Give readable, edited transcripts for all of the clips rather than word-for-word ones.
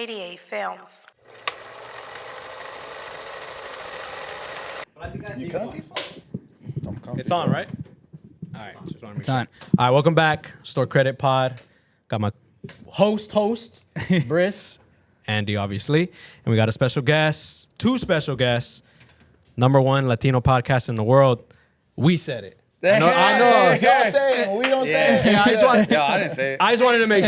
88 Films. You comfy? I'm comfy. It's on, right? All right. Just wanna make It's sure. on. All right, welcome back. Store Credit Pod. Got my host, Briss, Andy, obviously. And we got a special guest, two special guests. Number one Latino podcast in the world. We said it. I know. Y'all say it. We don't say it. Yeah, I didn't say it. I just wanted to make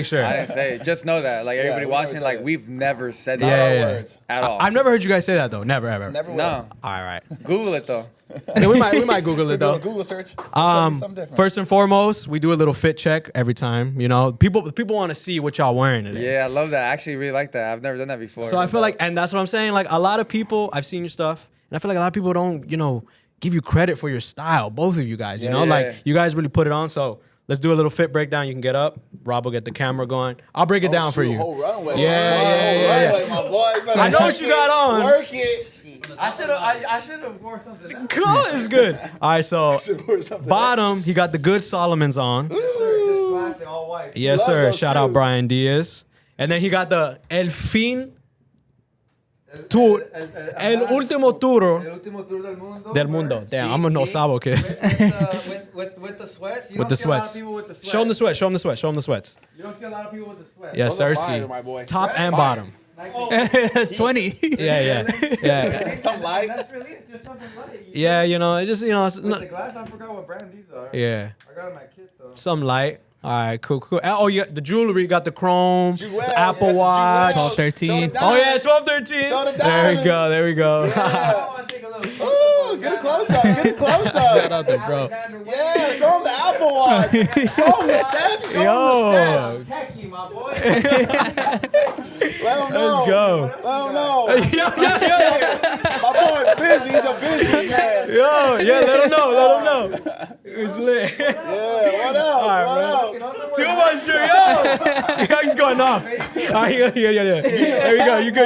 sure. I didn't say it. Just know that, like everybody we watching, never like said it. we've never said Not that our yeah. words. at all. I've never heard you guys say that though. Never, ever. Never will. No, All right. Google it though. Yeah, we might Google it Do a though. Google search. Something different. First and foremost, we do a little fit check every time. You know, people want to see what y'all wearing today. Yeah, I love that. I actually really like that. I've never done that before. So I feel like, and that's what I'm saying. Like a lot of people, I've seen your stuff, and I feel like a lot of people don't, give you credit for your style. Both of you guys, Yeah. like you guys really put it on. So let's do a little fit breakdown. You can get up. Rob will get the camera going. I'll break it down for you. Whole runway. Yeah. My boy, better I know what work you it, got on. Work it. I should have worn something. Else. Cool, it's good. All right, so Or something. bottom, he got the good Solomons on. Just classic, all white. Yes, loves sir. those Shout too. out Brian Diaz. And then he got the El Fin Tour, El Último Tour El último tour del Mundo. Damn, I'm a no sabo kid. With the sweats. You With don't the see a lot of sweats. people with the sweats. Show him the sweats. Show him the sweats. Show him the sweats. You don't see a lot of people with the sweats. Yes, Those are sir. fire, my boy. Top and Fire. bottom. It's 20. Yeah. Something light. That's really it's just something light. Yeah, it just, it's With not, the glass, I forgot what brand these are. yeah, I got them at Kit though. some light. All right, cool. Oh, yeah, the jewelry, got the chrome, Jewels, the Apple Watch. 12, 13. Oh, yeah, 1213. Show the There we go. I want to take a little close Ooh, get a close up. Get a close Shout up. out to bro. Yeah, show him the Apple Watch. Show him the steps. Show him the steps. Techie, my boy. Let him know. Let's go. Let him know. Yo, My boy busy. He's a busy man. let him know. It's lit. Yeah, what else? right, What bro. else? Too much, Drew. Yo, he's going off. All right, yeah. There we go. You good.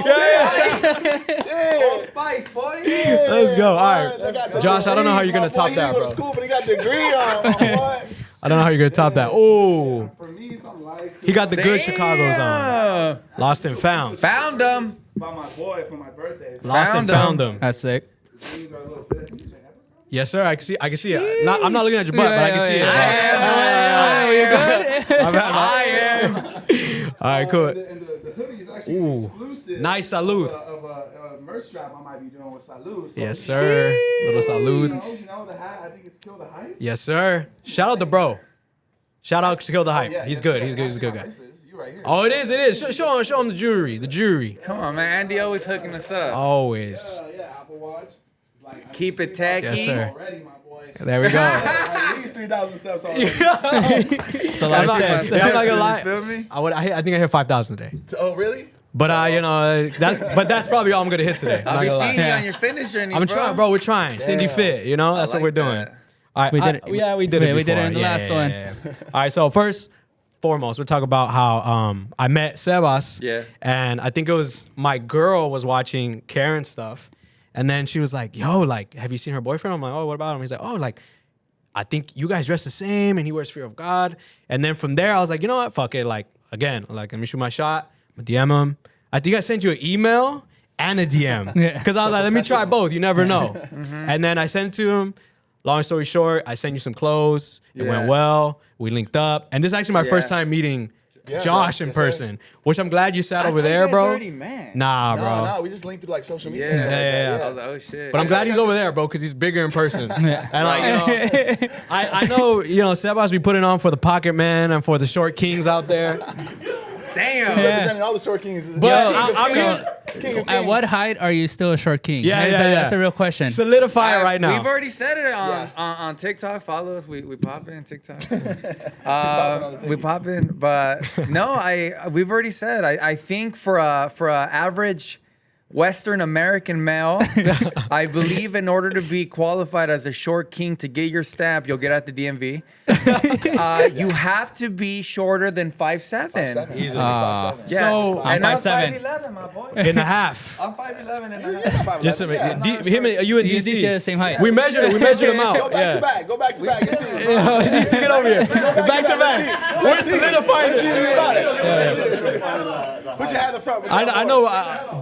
Yeah. Spice, boy. Let's go. All right. They got the Josh, I don't know how you're gonna degrees, my top boy. that, He didn't go bro. to school, but he got a degree on, my boy. I don't know how you're gonna top that. Oh, For me, something light. he got the good Chicago's on. Lost and found. Found them. By my boy for my birthday. Lost and found them. That's sick. These are a little fit. Yes, sir. I can see it. I'm not looking at your butt, but I can see it. I am. All right, cool. And the hoodie is actually Ooh. exclusive. Nice salute. Of a merch strap I might be doing with Salud. So Yes, sir. Little salute. You know the hat. I think it's Kill the Hype. Yes, sir. Shout out to bro. Shout out to Kill the Hype. Yeah, He's yes, good. sir. He's a good guy. This is you right here. Oh, it is. Show him the jewelry. Come on, man. Andy always hooking us up. Always. Yeah, Apple Watch. Like, Keep it tacky. Yes, sir. Already, my boy. There we go. At least 3,000 steps already. It's a lot of I'm not- steps. I'm not gonna lie. Feel me? I think I hit 5,000 today. Oh, really? But that's probably all I'm gonna hit today. I'm I'll not be gonna seeing lie. you on your fitness journey, I'm trying, bro. We're trying. Cindy Fit. That's what like we're doing. that. All right. We did it. Yeah, we did it. We did it before. in the last one. All right. So first, foremost, we're talking about how I met Sebas. Yeah. And I think it was my girl was watching Karen's stuff, and then she was like, "Yo, like, have you seen her boyfriend?" I'm like, "Oh, what about him?" He's like, "Oh, like, I think you guys dress the same, and he wears Fear of God." And then from there, I was like, you know what? Fuck it. Like, again, like, let me shoot my shot. I'm gonna DM him. I think I sent you an email and a DM. Yeah. Because I was like, let me try both. You never know. And then I sent it to him. Long story short, I sent you some clothes. It went Yeah. well. We linked up. And this is actually my first Yeah. time meeting Yeah, Josh in yes, sir. person, which I'm glad you sat over I thought there, you guys bro. already met. Nah, bro. No, we just linked through like social media. Yeah. and stuff like that, Yeah. I was like, oh shit. But I'm glad he's over there, bro, because he's bigger in person. And like, I know, Sebas be putting on for the Pocket Man and for the Short Kings out there. Damn. Representing all the short kings. But King of I kings. mean, King of At kings. what height are you still a short king? Yeah. That's a real question. Solidify it right now. We've already said it on, Yeah. on TikTok. Follow us. We pop in TikTok. on the We pop in, but no, we've already said. I think for a average Western American male. I believe in order to be qualified as a short king to get your stamp, you'll get at the DMV. You have to be shorter than 5'7". 5'7". Easily. Yeah. So, I'm and I'm 5'7". 5'11", my boy. in a half. I'm 5'11" and a Yeah, half. yeah, Just a yeah. minute. Him and you and You DC share the same height. We measured it. We measured him out. Go back to back. Go back to back. Let's see. DC, get over here. Back to back. We're solidifying it. Put your hand in front. I know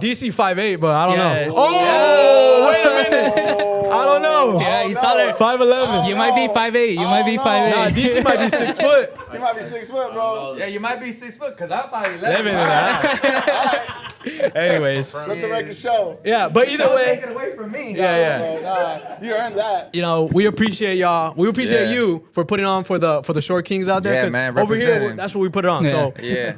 DC 5'8", but I don't Yeah. know. Oh, wait a minute. I don't know. Yeah, he's taller. 5'11". You might be 5'8". You might be 5'8". Nah, DC might be 6 foot. You might be 6 foot, bro. Yeah, you might be 6 foot because I'm 5'11". 11 and a half. Anyways, Let the record show. yeah, but either Don't way, take it away from me. yeah. Bro, nah, you earned that. You know, we appreciate y'all. We appreciate Yeah. you for putting on for the short kings out there. Yeah, 'cause man, over here, representing. that's what we put it on. Yeah. So Yeah.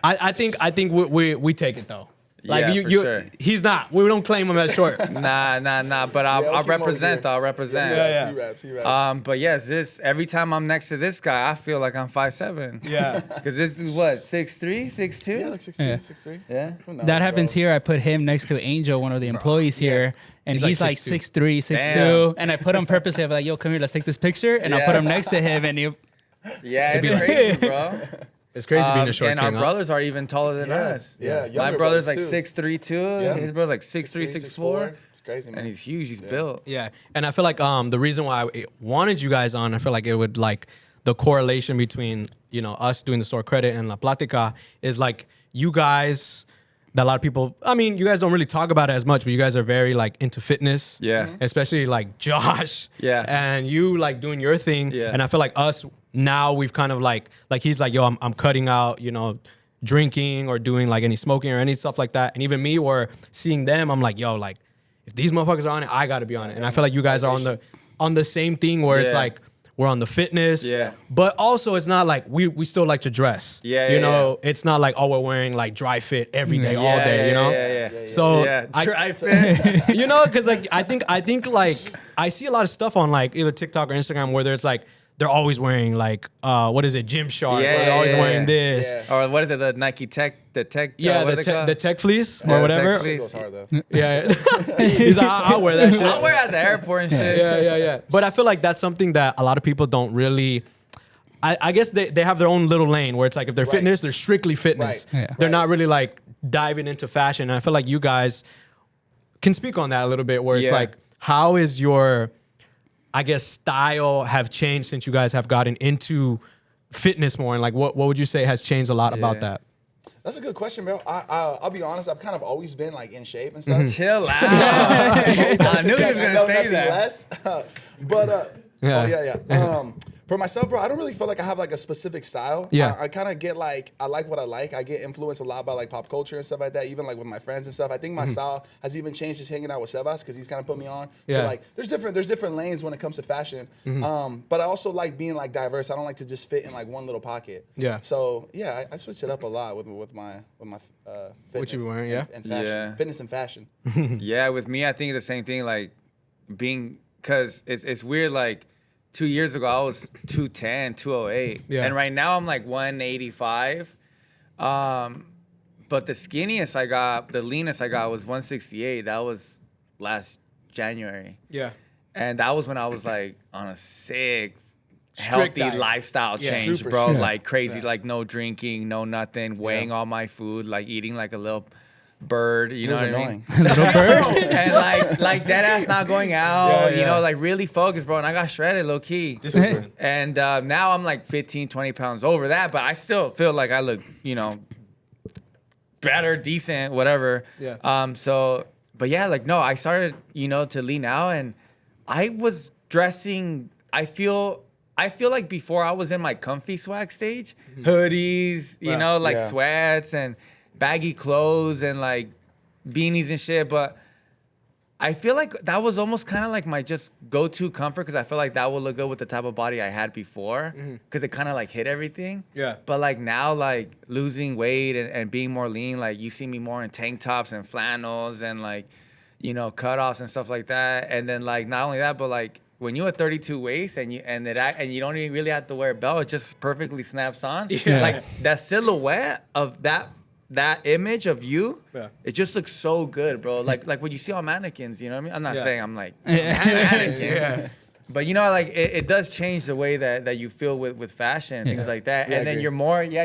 I think we take it though. Like Yeah, for sure. he's not. We don't claim him as short. Nah. But Yeah, I'll we'll keep him represent. over I'll here. represent. Yeah. He raps. But yes, every time I'm next to this guy, I feel like I'm 5'7". Yeah. Because this is what, 6'3", 6'2"? Yeah, like 6'2", Yeah. 6'3". Yeah. Who knows, That happens bro? here. I put him next to Angel, one of the employees here, and He's he's like like 6'2". 6'3", 6'2", Damn. and I put him purposely. I'm like, yo, come here, let's take this picture, and I Yeah. put him next to him, and he, Yeah, it's be like- crazy, bro. It's crazy being a short and king. our huh? brothers are even taller than Yeah, us. yeah, My younger brother's brothers, like too. 6'3", too. Yeah. His brother's like 6'3", 6'4". It's crazy, man. And he's huge. He's built. Yeah, and I feel like the reason why I wanted you guys on, I feel like it would like the correlation between us doing the store credit and La Platica is like you guys. That a lot of people, I mean, you guys don't really talk about it as much, but you guys are very like into fitness. Yeah. Especially like Josh. Yeah. And you like doing your thing. Yeah. And I feel like us now we've kind of like he's like, yo, I'm cutting out, drinking or doing like any smoking or any stuff like that. And even me or seeing them, I'm like, yo, like if these motherfuckers are on it, I gotta be on it. And I feel like you guys are on the same thing where it's Yeah. like we're on the fitness. Yeah. But also it's not like we still like to dress. Yeah, You yeah, know, it's not like, oh, we're wearing like dry fit every day, all Yeah, day, yeah. So Yeah, I, dry fit. because like I think like I see a lot of stuff on like either TikTok or Instagram where there's like they're always wearing like what is it, Gymshark? Yeah, or they're yeah, always yeah, wearing yeah. this. Yeah. Or what is it? The Nike Tech. Yeah, what are they called? the tech fleece Yeah, or the whatever. tech fleece. It goes hard, though. Yeah, he's like, I'll wear that shit. I'll wear it at the airport and shit. Yeah. But I feel like that's something that a lot of people don't really. I guess they have their own little lane where it's like if they're Right. fitness, they're strictly fitness. Right. Yeah. They're not really like diving into fashion. And I feel like you guys can speak on that a little bit where it's Yeah. like, how is your, I guess, style have changed since you guys have gotten into fitness more? And like, what would you say has changed a lot about Yeah. that? That's a good question, bro. I'll be honest. I've kind of always been like in shape and stuff. Chill out. I knew he was gonna say that. Less. But Yeah. yeah. For myself, bro, I don't really feel like I have like a specific style. Yeah. I kind of get like, I like what I like. I get influenced a lot by like pop culture and stuff like that, even like with my friends and stuff. I think my style has even changed just hanging out with Sebas because he's kind of put me on. Yeah. So like, there's different lanes when it comes to fashion. But I also like being like diverse. I don't like to just fit in like one little pocket. Yeah. So yeah, I switch it up a lot with my fitness. What you be wearing, yeah? And fashion. Yeah. Fitness and fashion. Yeah, with me, I think the same thing. Like being, cause it's weird. Like 2 years ago, I was 210, 208, Yeah. and right now I'm like 185. But the skinniest I got, the leanest I got was 168. That was last January, Yeah. and that was when I was like on a sick. Strict Healthy diet. lifestyle Yeah. change, Super bro. strict. Like crazy, like no drinking, no nothing, weighing all my food, like eating like a little bird. You know It was what I mean? annoying. little bird. And like dead ass not going out, Yeah, you know, yeah. like really focused, bro. And I got shredded low key. Discipline. And now I'm like 15, 20 pounds over that, but I still feel like I look, better, decent, whatever. Yeah. So, but yeah, like, no, I started, to lean out and I was dressing, I feel like before I was in my comfy swag stage, hoodies, you Right. know, like Yeah. sweats and baggy clothes and like beanies and shit. But I feel like that was almost kind of like my just go-to comfort because I feel like that would look good with the type of body I had before because it kind of like hit everything. Yeah. But like now, like losing weight and being more lean, like you see me more in tank tops and flannels and like, cutoffs and stuff like that. And then like not only that, but like when you have 32 waist and you don't even really have to wear a belt, it just perfectly snaps on. Yeah. Like that silhouette of that that image of you, Yeah. it just looks so good, bro. Like what you see on mannequins, you know what I mean? I'm not Yeah. saying I'm like a mannequin. But you know, like it does change the way that you feel with fashion and things like that. Yeah, I And then agree.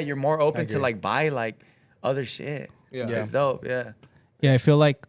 you're more open to agree. like buy like other shit. Yeah. It's dope. Yeah. Yeah, I feel like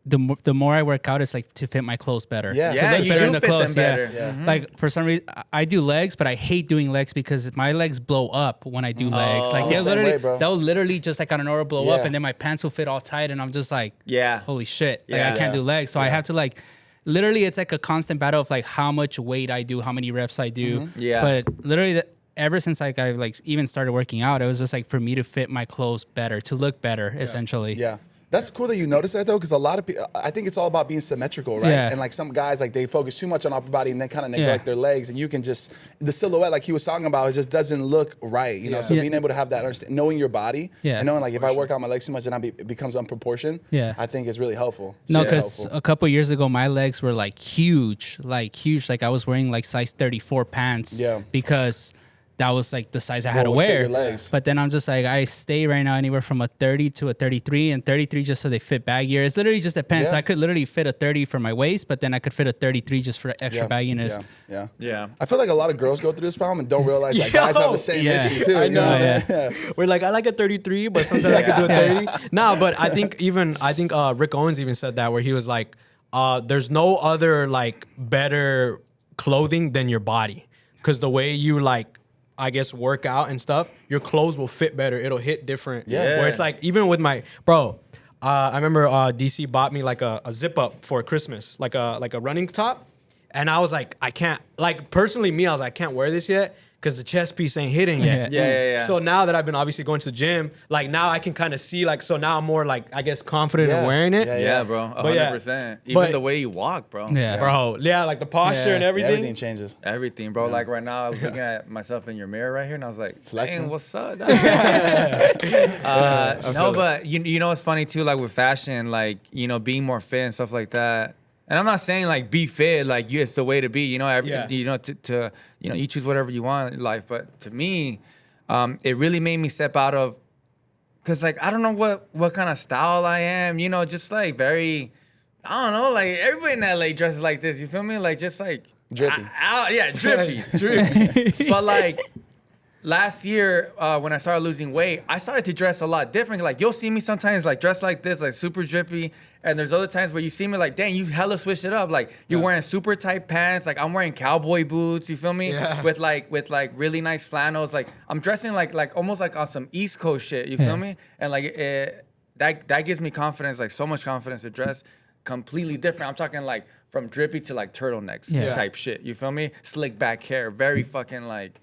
the more I work out, it's like to fit my clothes better. Yeah. To Yeah, look you better do in the fit them clothes. better. Yeah. Yeah. Like for some reason, I do legs, but I hate doing legs because my legs blow up when I do legs. Like I'm the they'll same literally, way, bro. they'll literally just like on an hour blow up, Yeah. and then my pants will fit all tight, and I'm just like, Yeah. holy shit, like Yeah. I can't do legs, so I have to like. Literally, it's like a constant battle of like how much weight I do, how many reps I do. Yeah. But literally, ever since like I like even started working out, it was just like for me to fit my clothes better, to look better, essentially. Yeah. That's cool that you notice that though, because a lot of people, I think it's all about being symmetrical, right? Yeah. And like some guys, like they focus too much on upper body and then kind of neglect their legs, and you can just the silhouette, like he was talking about, it just doesn't look right, you know. So Yeah. being able to have that knowing your body, Yeah. and knowing like if I work out my legs too much, then it becomes unproportioned. Yeah. I think is really helpful. No, Super because helpful. a couple years ago, my legs were like huge. Like I was wearing like size 34 pants. Yeah. Because that was like the size I had to would fit wear. your legs. But then I'm just like, I stay right now anywhere from a 30 to a 33, and 33 just so they fit baggier. It's literally just depends. Yeah. So I could literally fit a 30 for my waist, but then I could fit a 33 just for extra bagginess. Yeah. Yeah. I feel like a lot of girls go through this problem and don't realize that guys have the same Yeah. issue too. I you know know. what I'm saying? Yeah. We're like, I like a 33, but sometimes I can do a 30. No, but I think Rick Owens even said that, where he was like, there's no other like better clothing than your body, because the way you like, I guess, work out and stuff, your clothes will fit better. It'll hit different. Yeah. Where it's like, even with my bro, I remember DC bought me like a zip up for Christmas, like a running top, and I was like, I can't, like personally me, I was like, I can't wear this yet because the chest piece ain't hitting yet. Yeah. So now that I've been obviously going to the gym, like now I can kind of see, like, so now I'm more like, I guess, confident in Yeah. wearing it. Yeah, bro. But yeah. 100%. Even But- the way you walk, bro. Yeah. Bro, yeah, like the posture Yeah. and Yeah, everything. everything changes. Everything, bro. Like right now, I was looking at myself in your mirror right here, and I was like, Flexing. "Dang, what's up?" dog?" No, but you know what's funny too, like with fashion, like being more fit and stuff like that. And I'm not saying like be fit, like it's the way to be. You know, to you choose whatever you want in life. But to me, it really made me step out of, cause like I don't know what kind of style I am. You know, just like very, I don't know, like everybody in LA dresses like this. You feel me? Like just like Drippy. yeah, drippy. But like last year, when I started losing weight, I started to dress a lot different. Like you'll see me sometimes like dressed like this, like super drippy. And there's other times where you see me like, dang, you hella switched it up. Like you're wearing super tight pants. Like I'm wearing cowboy boots. You feel me? Yeah. With like really nice flannels. Like I'm dressing like almost like on some East Coast shit. You feel me? And like that gives me confidence, like so much confidence to dress completely different. I'm talking like from drippy to like turtlenecks type shit. You feel me? Slick back hair, very fucking like,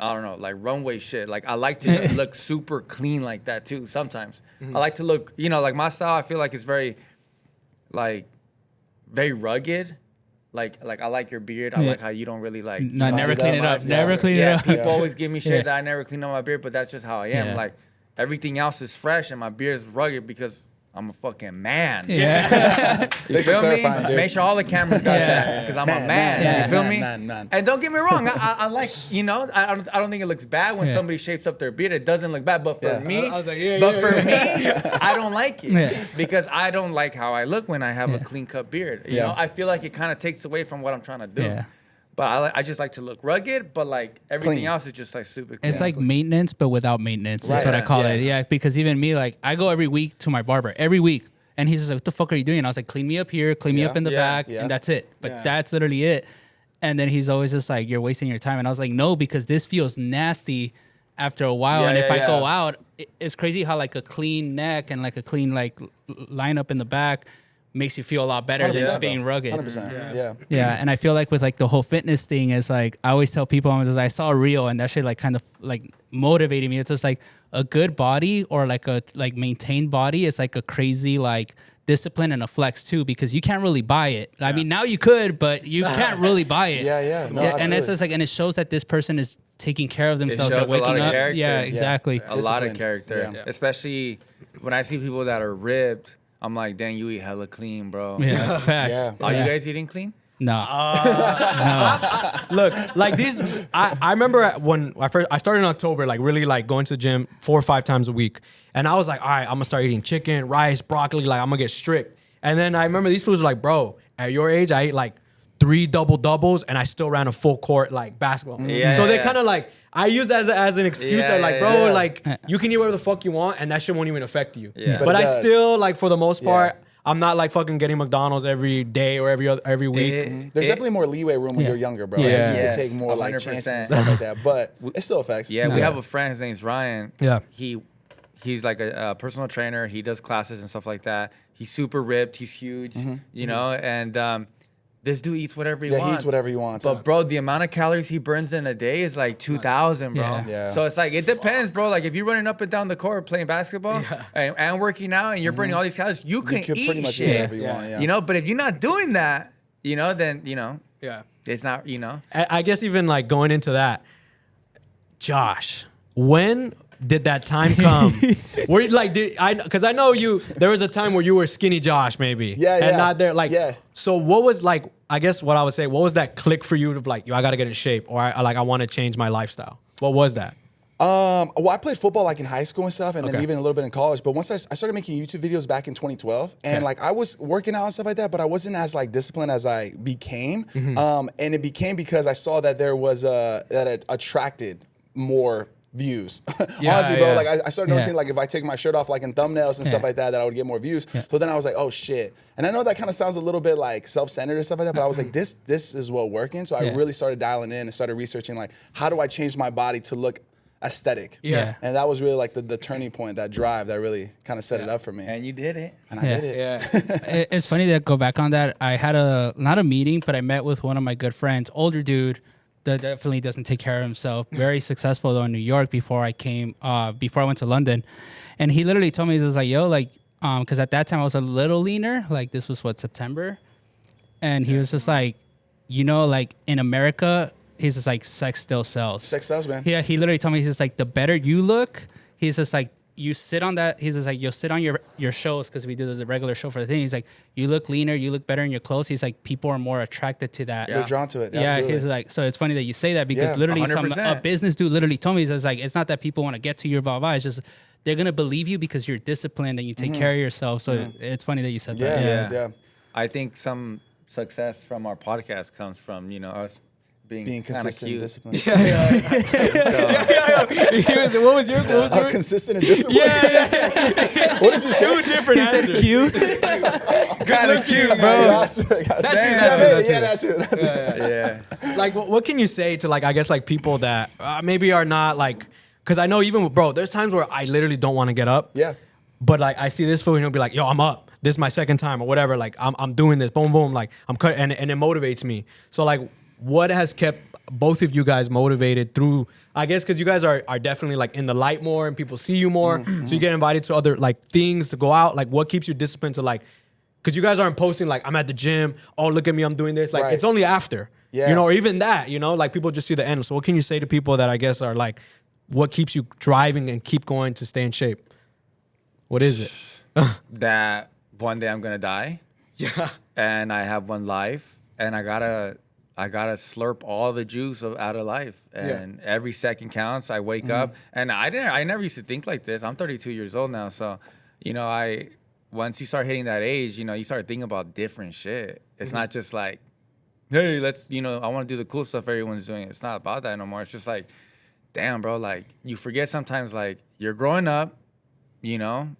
I don't know, like runway shit. Like I like to look super clean like that too sometimes. I like to look, like my style, I feel like it's very rugged. Like I like your beard. I like how you don't really like. No, you know, never do clean that it up. much. Never clean it up. People always give me shit Yeah. that I never clean up my beard, but that's just how I am. Yeah. Like everything else is fresh and my beard is rugged because I'm a fucking man. Yeah. You Thanks for feel me? clarifying, dude. Make sure all the cameras got that because I'm a man. Yeah. You feel me? Man. And don't get me wrong, I like, I don't think it looks bad when Yeah. somebody shapes up their beard. It doesn't look bad, but for Yeah. me, I was like, yeah, but yeah, for yeah. me, I don't like it Yeah. because I don't like how I look when I have a clean cut beard. You Yeah. know, I feel like it kind of takes away from what I'm trying to do. Yeah. But I just like to look rugged, but like everything Clean. else is just like super clean. It's like maintenance, but without maintenance. That's Right. what I call Yeah. it. Yeah, because even me, like, I go every week to my barber, every week. And he's just like, what the fuck are you doing? And I was like, clean me up here, clean me Yeah. up in the Yeah. back, Yeah. and that's it. But Yeah. that's literally it. And then he's always just like, you're wasting your time. And I was like, no, because this feels nasty after a while. Yeah, and if yeah, I go yeah. out, it's crazy how like a clean neck and like a clean like line up in the back makes you feel a lot better than 100%, just being rugged. 100%. Yeah. Yeah, and I feel like with like the whole fitness thing is like I always tell people I saw a reel and that shit like kind of like motivated me. It's just like a good body or like a like maintained body is like a crazy like discipline and a flex too because you can't really buy it. I mean now you could, but you can't really buy it. Yeah. No, and it's absolutely. just like and it shows that this person is taking care of themselves. shows They're a lot waking of up. character. Yeah, Yeah. exactly. a lot of Disciplined. character, Yeah. especially when I see people that are ripped. I'm like, dang, you eat hella clean, bro. Yeah, facts. Yeah. Are Yeah. you guys eating clean? No. Look, like these, I remember when I started in October, like really like going to the gym 4 or 5 times a week. And I was like, all right, I'm gonna start eating chicken, rice, broccoli, like I'm gonna get strict. And then I remember these foods were like, bro, at your age, I ate like 3 double doubles and I still ran a full court like basketball. So they kind of like, I use that as an excuse that like, bro, like you can eat whatever the fuck you want and that shit won't even affect you. Yeah. But But it I does. still like for the most part, I'm not like fucking getting McDonald's every day or every week. There's definitely more leeway room when you're younger, bro. Yeah. Like, you Yes, can take more like 100%. chances and stuff like that, but it still affects. Yeah, we have a friend. His name's Ryan. Yeah. He's like a personal trainer. He does classes and stuff like that. He's super ripped. He's huge, you know. And this dude eats whatever he wants. He eats whatever he wants. But bro, the amount of calories he burns in a day is like 2,000, bro. Yeah. So it's like it depends, bro. Like if you're running up and down the court playing basketball and working out and you're burning all these calories, you can could eat pretty much eat shit. whatever you want, yeah. You know, but if you're not doing that, you know, then you know, Yeah. it's not, you know. I guess even like going into that, Josh, when did that time come? Where you, like because I know you. There was a time where you were skinny Josh, maybe. Yeah, and yeah. not there. Like, Yeah. So what was like? I guess what I would say. What was that click for you to like? Yo, I gotta get in shape, or I want to change my lifestyle. What was that? Well, I played football like in high school and stuff, and then Okay. even a little bit in college. But once I started making YouTube videos back in 2012, and like I was working out and stuff like that, but I wasn't as like disciplined as I became. And it became because I saw that there was that it attracted more views. Yeah, Honestly, bro, yeah. like I started noticing Yeah. like if I take my shirt off like in thumbnails and stuff like that I would get more views. So then I was like, oh shit. And I know that kind of sounds a little bit like self-centered and stuff like that, but I was like, this is what working. So I really started dialing in and started researching like how do I change my body to look aesthetic. Yeah. And that was really like the turning point, that drive that really kind of set it up for me. And you did it. And I did it. Yeah. It's funny to go back on that. I had not a meeting, but I met with one of my good friends, older dude that definitely doesn't take care of himself. Very successful though in New York before I went to London. And he literally told me, he was like, yo, like, because at that time I was a little leaner. Like this was September. And he was just like, you know, like in America, he's just like, sex still sells. Sex sells, man. Yeah, he literally told me, he's just like, the better you look, he's just like, you sit on that. He's just like, you'll sit on your shows because we do the regular show for the thing. He's like, you look leaner, you look better in your clothes. He's like, people are more attracted to that. They're drawn to it. Yeah, Absolutely. he's like, so it's funny that you say that because Yeah, literally a 100%. business dude literally told me, he's like, it's not that people want to get to your blah blah. It's just they're gonna believe you because you're disciplined and you take care of yourself. So it's funny that you said that. Yeah. I think some success from our podcast comes from, you know, us being kind of consistent and cute. disciplined. What was yours? What was yours? Consistent and disciplined? What did you say? Two different answers. Cute. Kind of cute, bro. That too. Yeah. Like what can you say to like I guess like people that maybe are not like because I know even bro there's times where I literally don't want to get up Yeah. but like I see this food and he'll be like yo I'm up this is my second time or whatever like I'm doing this boom boom like I'm cut and it motivates me so like what has kept both of you guys motivated through I guess because you guys are definitely like in the light more and people see you more so you get invited to other like things to go out like what keeps you disciplined to like because you guys aren't posting like I'm at the gym oh look at me I'm doing this like Right. it's only after Yeah. you know or even that you know like people just see the end so what can you say to people that I guess are like what keeps you driving and keep going to stay in shape what is it That one day I'm gonna die. yeah And I have one life, and I gotta slurp all the juice out of life, and every second counts. I wake up, and I never used to think like this. I'm 32 years old now, so you know, once you start hitting that age, you know, you start thinking about different shit. It's not just like, hey, let's, you know, I want to do the cool stuff everyone's doing. It's not about that no more. It's just like, damn, bro, like you forget sometimes, like you're growing up, you know,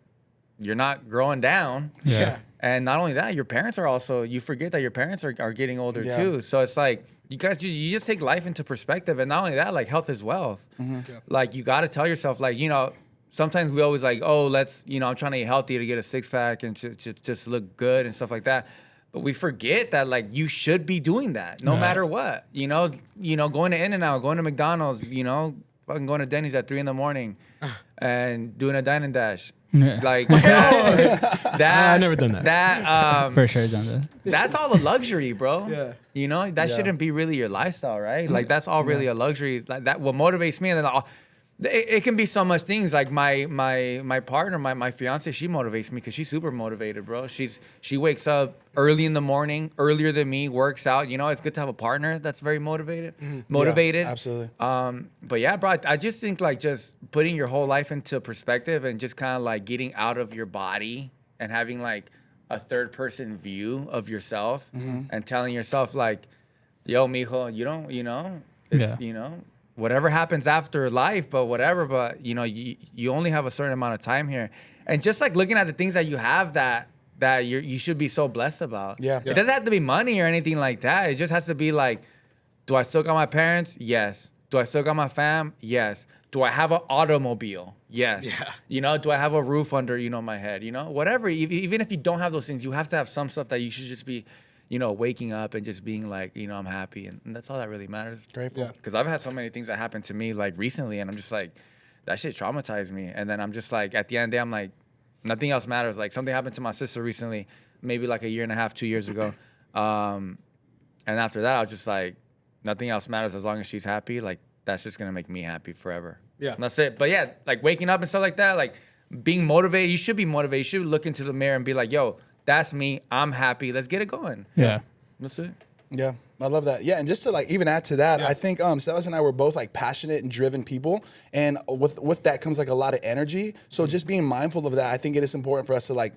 you're not growing down. Yeah. And not only that, your parents are also, you forget that your parents are getting older Yeah. too. So it's like, you guys, you just take life into perspective. And not only that, like health is wealth. Like you got to tell yourself, like, you know, sometimes we always like, oh, let's, you know, I'm trying to eat healthy to get a six pack and to just look good and stuff like that. But we forget that like you should be doing that no matter what, you know, going to In-N-Out, going to McDonald's, you know, fucking going to Denny's at 3 a.m. and doing a dine and dash. Yeah. Like that, I've never done that. That For sure done that. that's all a luxury, bro. Yeah. You know, that shouldn't be really your lifestyle, right? Like that's all really a luxury. Like that what motivates me and then It can be so much things. Like my partner, my fiance, she motivates me because she's super motivated, bro. She wakes up early in the morning, earlier than me, works out. You know, it's good to have a partner that's very motivated. Yeah, absolutely. But yeah, bro, I just think like just putting your whole life into perspective and just kind of like getting out of your body and having like a third person view of yourself and telling yourself like, yo, mijo, you know, whatever happens after life, but whatever, but you know, you only have a certain amount of time here. And just like looking at the things that you have that you should be so blessed about. Yeah. It doesn't have to be money or anything like that. It just has to be like, do I still got my parents? Yes. Do I still got my fam? Yes. Do I have an automobile? Yes. Yeah. You know, do I have a roof under, you know, my head? You know, whatever. Even if you don't have those things, you have to have some stuff that you should just be, you know, waking up and just being like, you know, I'm happy. And that's all that really matters. Grateful. Because I've had so many things that happened to me like recently and I'm just like, that shit traumatized me. And then I'm just like, at the end of the day, I'm like, nothing else matters. Like something happened to my sister recently, maybe like a year and a half, 2 years ago. And after that, I was just like, nothing else matters as long as she's happy. Like that's just going to make me happy forever. Yeah. And that's it. But yeah, like waking up and stuff like that, like being motivated, you should be motivated. You should look into the mirror and be like, yo, that's me. I'm happy. Let's get it going. Yeah. That's it. Yeah, I love that. Yeah, and just to like even add to that, I think Celis and I were both like passionate and driven people, and with that comes like a lot of energy. So just being mindful of that, I think it is important for us to like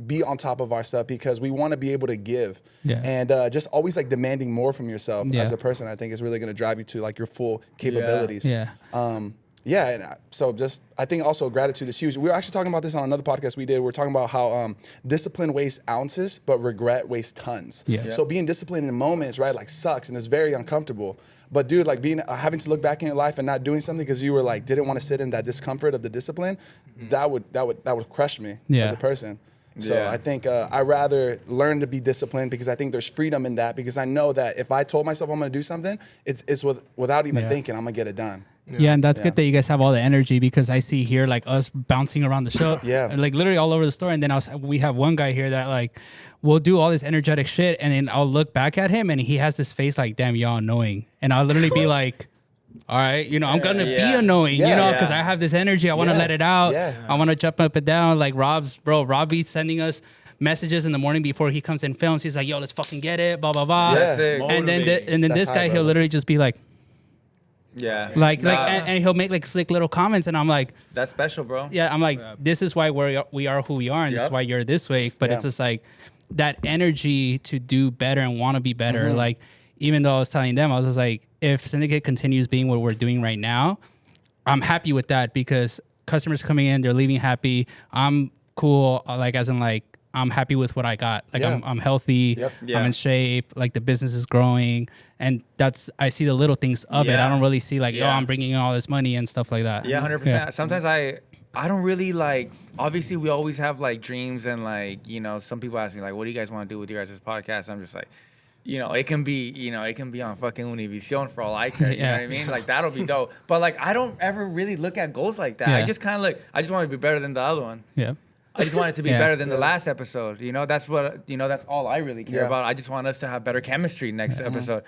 be on top of our stuff because we want to be able to give. Yeah. And just always like demanding more from yourself as a person, I think is really going to drive you to like your full capabilities. Yeah. Yeah, and so just I think also gratitude is huge. We were actually talking about this on another podcast we did. We're talking about how discipline wastes ounces, but regret wastes tons. Yeah. So being disciplined in moments, right, like sucks and it's very uncomfortable. But dude, like being having to look back in your life and not doing something because you were like didn't want to sit in that discomfort of the discipline, that would crush me as a person. So I think I rather learn to be disciplined because I think there's freedom in that because I know that if I told myself I'm going to do something, it's without even thinking I'm going to get it done. Yeah, and that's good that you guys have all the energy because I see here like us bouncing around the show, like literally all over the store. And then we have one guy here that like will do all this energetic shit, and then I'll look back at him and he has this face like, "Damn, y'all annoying," and I'll literally be like, "All right, you know, I'm gonna be annoying, you know, because I have this energy. I want to let it out. I want to jump up and down." Like Robbie's sending us messages in the morning before he comes and films. He's like, "Yo, let's fucking get it," blah blah blah. And then this guy, he'll literally just be like. Yeah. And he'll make like slick little comments, and I'm like, that's special, bro. Yeah, I'm like, this is why we are who we are, and this is why you're this way. But it's just like that energy to do better and want to be better. Like, even though I was telling them, I was just like, if Syndicate continues being what we're doing right now, I'm happy with that because customers coming in, they're leaving happy. I'm cool, like as in like. I'm happy with what I got. Like I'm healthy. I'm in shape. Like the business is growing, and I see the little things of it. I don't really see like, oh, I'm bringing in all this money and stuff like that. Yeah, 100%. Sometimes I don't really like. Obviously, we always have like dreams and like some people ask me like, what do you guys want to do with your guys' podcast? I'm just like, it can be on fucking Univision for all I care. You know what I mean? Like that'll be dope. But like I don't ever really look at goals like that. I just kind of look. I just want to be better than the other one. Yeah. I just want it to be better than the last episode. That's what, that's all I really care about. I just want us to have better chemistry next episode.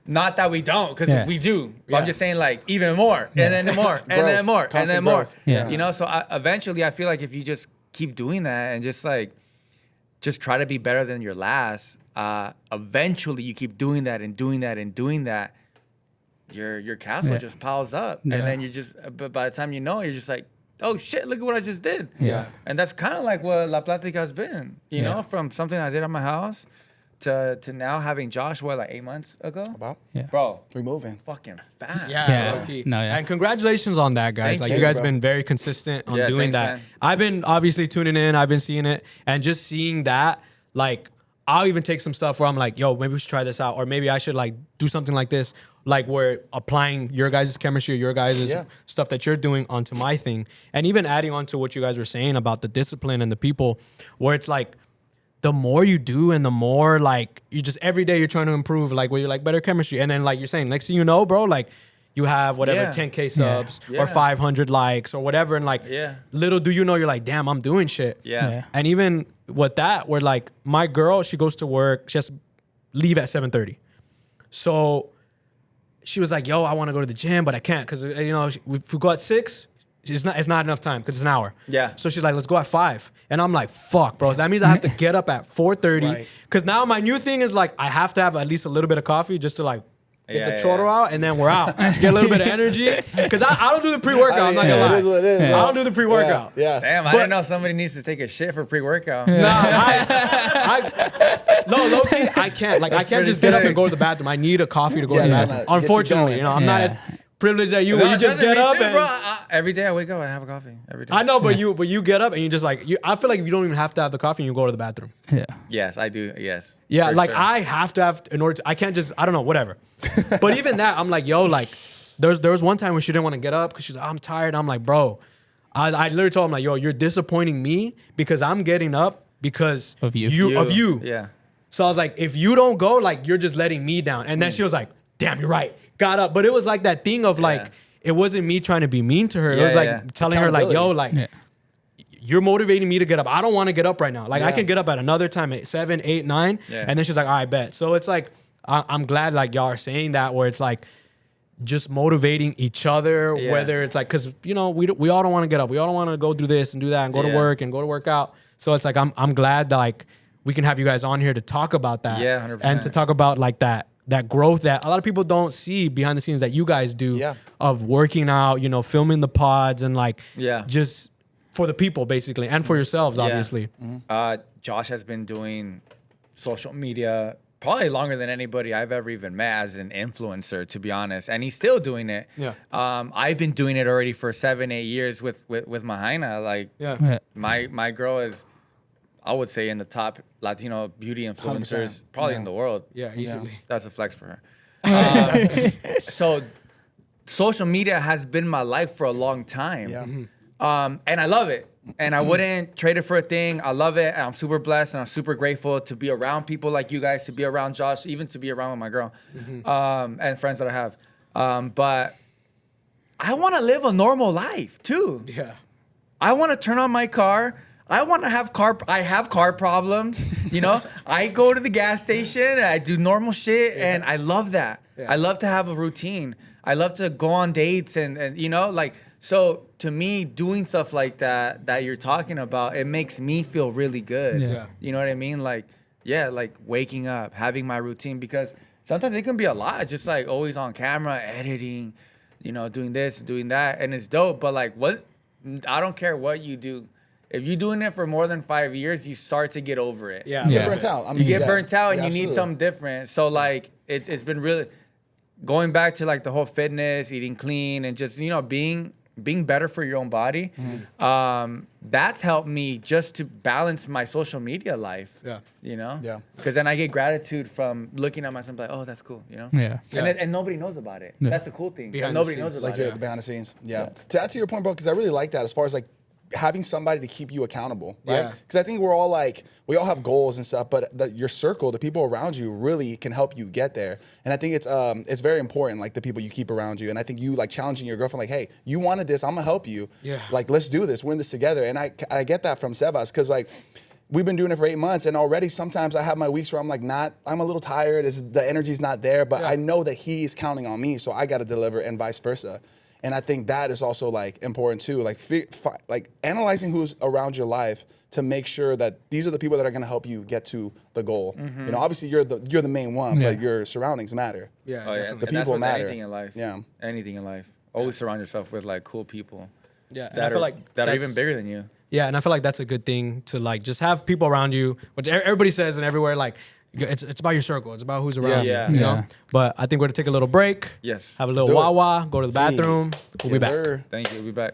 Not that we don't, because we do. But I'm just saying like even more and then more and then more and then more. So eventually I feel like if you just keep doing that and just try to be better than your last, eventually you keep doing that and doing that and doing that, your castle just piles up. And then but by the time you know, you're just like, oh shit, look at what I just did. Yeah. And that's kind of like what La Platica has been, you know, from something I did at my house to now having Josh, like 8 months ago? About? Yeah. Bro. We're moving. Fucking fast. And congratulations on that, guys. Thank you you, guys bro. been very consistent on doing thanks, that. man. I've been obviously tuning in. I've been seeing it. And just seeing that, like, I'll even take some stuff where I'm like, yo, maybe we should try this out. Or maybe I should like do something like this. Like we're applying your guys' chemistry or your guys' stuff that you're doing onto my thing. And even adding on to what you guys were saying about the discipline and the people, where it's like the more you do and the more like you just every day you're trying to improve, like where you're like better chemistry. And then like you're saying, next thing you know, bro, like you have whatever 10K subs or 500 likes or whatever. And like little do you know, you're like, damn, I'm doing shit. Yeah. And even with that, where like my girl, she goes to work, she has to leave at 7:30. So she was like, yo, I want to go to the gym, but I can't because, you know, if we go at 6, it's not enough time because it's an hour. Yeah. So she's like, let's go at 5. And I'm like, fuck, bro. That means I have to get up at 4:30. Right. Because now my new thing is like, I have to have at least a little bit of coffee just to like get the chorro out, and then we're out. Get a little bit of energy. Because I don't do the pre-workout. I'm not going to lie. It is what it is. I don't do the pre-workout. Yeah. Damn, I didn't know somebody needs to take a shit for pre-workout. No, low key, I can't. Like, I can't just get up and go to the bathroom. I need a coffee to go to the Yeah, bathroom. get you Unfortunately, going. you know, I'm not as privileged as you. Where No, you just trust me, get up too, and bro. Every day I wake up, I have a coffee. Every day. I know, but you get up and you just like I feel like you don't even have to have the coffee and you go to the bathroom. Yeah. Yes, I do. Yes. Yeah, For like sure. I have to have in order to, I can't just I don't know whatever. But even that I'm like yo like there was one time where she didn't want to get up because she's like I'm tired. I'm like bro, I literally told him like yo you're disappointing me because I'm getting up because Of you. of you. Yeah. So I was like if you don't go like you're just letting me down. And then she was like damn you're right. Got up, but it was like that thing of like it wasn't me trying to be mean to her. It Yeah, was like yeah. telling her like yo like. Yeah. You're motivating me to get up. I don't want to get up right now. Like I Yeah. can get up at another time at 7, 8, 9. Yeah. And then she's like, all right, bet. So it's like, I'm glad like y'all are saying that where it's like just motivating each other, Yeah. whether it's like, cause you know, we all don't want to get up. We all don't want to go do this and do that and go to Yeah. work and go to work out. So it's like, I'm glad that like we can have you guys on here to talk about that. Yeah, 100%. And to talk about like that growth that a lot of people don't see behind the scenes that you guys do Yeah. of working out, you know, filming the pods and like Yeah. just for the people basically and for yourselves Yeah. obviously. Josh has been doing social media probably longer than anybody I've ever even met as an influencer, to be honest. And he's still doing it. Yeah. I've been doing it already for 7, 8 years with Mahaina. Like Yeah. my girl is, I would say, in the top Latino beauty influencers 100%. probably Yeah. in the world. Yeah, easily. That's a flex for her. So social media has been my life for a long time. Yeah. And I love it. And I wouldn't trade it for a thing. I love it. And I'm super blessed and I'm super grateful to be around people like you guys, to be around Josh, even to be around with my girl, and friends that I have. But I want to live a normal life too. Yeah. I want to turn on my car. I want to have I have car problems. You know, I go to the gas station and I do normal shit, and I love that. Yeah. I love to have a routine. I love to go on dates and you know, like, so to me, doing stuff like that you're talking about, it makes me feel really good. Yeah. You know what I mean? Like, yeah, like waking up, having my routine, because sometimes it can be a lot, just like always on camera, editing, you know, doing this, doing that, and it's dope. But like, I don't care what you do. If you're doing it for more than 5 years, you start to get over it. Yeah. You Yeah. get burnt out. I mean, You get yeah. burnt out and Yeah, you need absolutely. something different. So like, it's been really going back to like the whole fitness, eating clean, and just, you know, being better for your own body. That's helped me just to balance my social media life. Yeah. You know? Yeah. Because then I get gratitude from looking at myself like, oh, that's cool, you know? Yeah. And nobody knows about it. Yeah. That's the cool thing. Behind the Nobody scenes. knows about Like it. the behind the scenes. Yeah. To add to your point, bro, because I really like that as far as like having somebody to keep you accountable, right? Yeah. Because I think we're all like, we all have goals and stuff, but your circle, the people around you really can help you get there. And I think it's very important, like the people you keep around you. And I think you like challenging your girlfriend, like, hey, you wanted this, I'm gonna help you. Yeah. Like, let's do this, we're in this together. And I get that from Sebas, because like, we've been doing it for 8 months, and already sometimes I have my weeks where I'm like I'm a little tired, the energy's not there, but I know that he's counting on me, so I gotta deliver, and vice versa. And I think that is also like important too, like like analyzing who's around your life to make sure that these are the people that are going to help you get to the goal. You know, obviously you're the main one, Yeah. but your surroundings matter. Yeah. Oh, yeah. Definitely. The And that's people with matter. anything in life. Yeah. Anything in life. Always surround yourself with like cool people. Yeah. And I That feel are, like that are that's- even bigger than you. Yeah, and I feel like that's a good thing to like just have people around you, which everybody says and everywhere, like it's about your circle. It's about who's around Yeah. you. You Yeah. know? But I think we're gonna take a little break. Yes. Have a Let's little do it. wah-wah, go to the bathroom. We'll be Yes, back. sir. Thank you. We'll be back.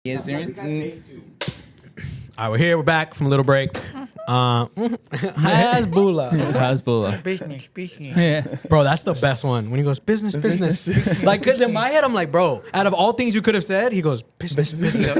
Yes, there is. All right, we're here. We're back from a little break. Hasbula. Hasbullah. Business. Yeah. Bro, that's the best one. When he goes, business. Like, because in my head, I'm like, bro, out of all things you could have said, he goes, business. Business.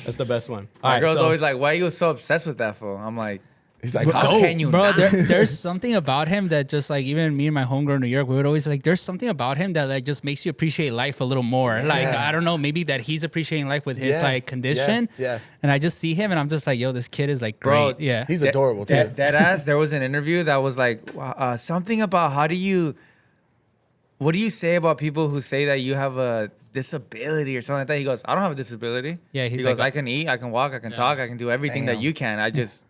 That's the best one. All My right, girl's so- always like, why are you so obsessed with that for? I'm like, He's like, How "Go." can you Bro, not? there's something about him that just like even me and my homegirl in New York, we would always like. There's something about him that like just makes you appreciate life a little more. Like I don't know, maybe that he's appreciating life with his Yeah. like condition. Yeah. And I just see him and I'm just like, yo, this kid is like Bro, great. Yeah. He's adorable too. Dead ass. There was an interview that was like something about what do you say about people who say that you have a disability or something like that? He goes, I don't have a disability. Yeah, he he's goes, like- I can eat, I can walk, I can talk, I can do everything that Damn. you can. I just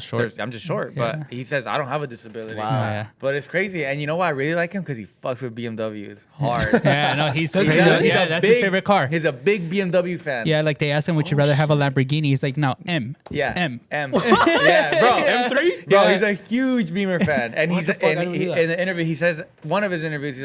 short. I'm just short. Yeah. But he says I don't have a disability. Wow. Yeah. But it's crazy. And you know why I really like him? Because he fucks with BMWs hard. Yeah, no, he's He's yeah, a that's his favorite car. He's a big BMW fan. Yeah, like they asked him, would you rather have a Lamborghini? He's like, no, M. Yeah. M. Yeah, bro. M3? Bro, Yeah. he's a huge Beamer fan. And What he's the fuck? I didn't do that. in the interview, he says one of his interviews,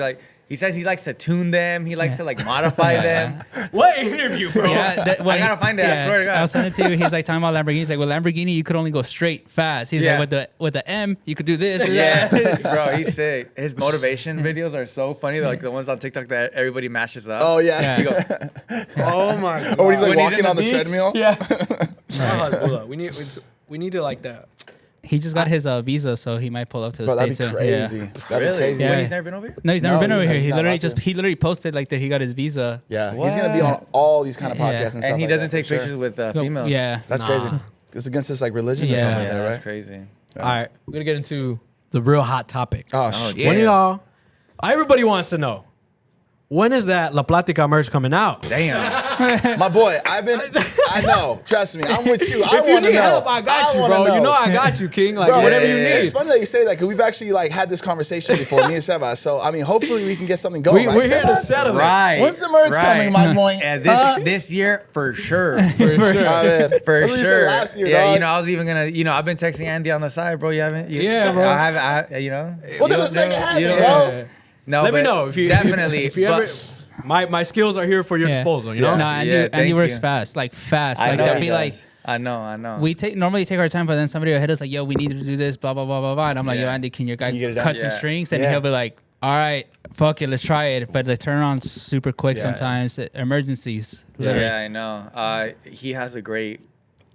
he says he likes to tune them. He likes to like modify them. What interview, bro? Yeah, I gotta find it. I swear to God. I'll send it to you. He's like talking about Lamborghini. He's like, with Lamborghini, you could only go straight, fast. He's Yeah. like, with the M, you could do this. do Yeah, that. bro, he's sick. His motivation videos are so funny. Like the ones on TikTok that everybody mashes up. Oh yeah. He goes, Oh my god. Or when he's like When he's walking in the on the beach? treadmill. Yeah. We need to like that. He just got his visa, so he might pull up to the Bro, that'd States be soon. Yeah. crazy. That'd be really? crazy. Yeah. Wait, he's never been over here? No, he's never No, been over here. he's He not literally allowed to. he literally posted like that he got his visa. Yeah, he's gonna be What? on all these kind of Yeah. podcasts and stuff. And he like doesn't that, take for sure. pictures with females. Yeah. That's Nah. crazy. It's against this like religion or Yeah. something Yeah, like that, that's right? crazy. All right, we're gonna get into the real hot topic. Oh, shit. When y'all, everybody wants to know, when is that La Platica merch coming out? Damn. My boy, I know. Trust me, I'm with you. I If you want to need know. help, I got you, wanna bro. You know I got you, King. Like Bro, whatever it's, you it's need. funny that you say that because we've actually like had this conversation before, me and Seva. So I mean, hopefully we can get something going. Right, We're here to Seva? settle it. Right. When's the merch coming, my boy? And Huh? this year, for sure. I mean, For that's what you said sure. last year, yeah, dog. you know, I was even gonna, I've been texting Andy on the side, bro. You haven't? Yeah, bro. I haven't, you know. Well, then You let's don't- make it happen, you don't- bro. No, Let me but know if you definitely. If you but- ever, my skills are here for your Yeah. disposal. You know. Yeah. No, Andy, Yeah, Andy thank works you. fast. Like fast. I Like know they'll he be does. like, I know. we normally take our time, but then somebody will hit us like, yo, we need to do this, blah blah blah blah blah. And I'm like, yo, Yeah. Andy, can your guy Can you get it done? cut some Yeah. strings? And Yeah. he'll be like, all right, fuck it, let's try it. But the turnaround's super quick Yeah. sometimes. Emergencies. literally. Yeah, I know. He has a great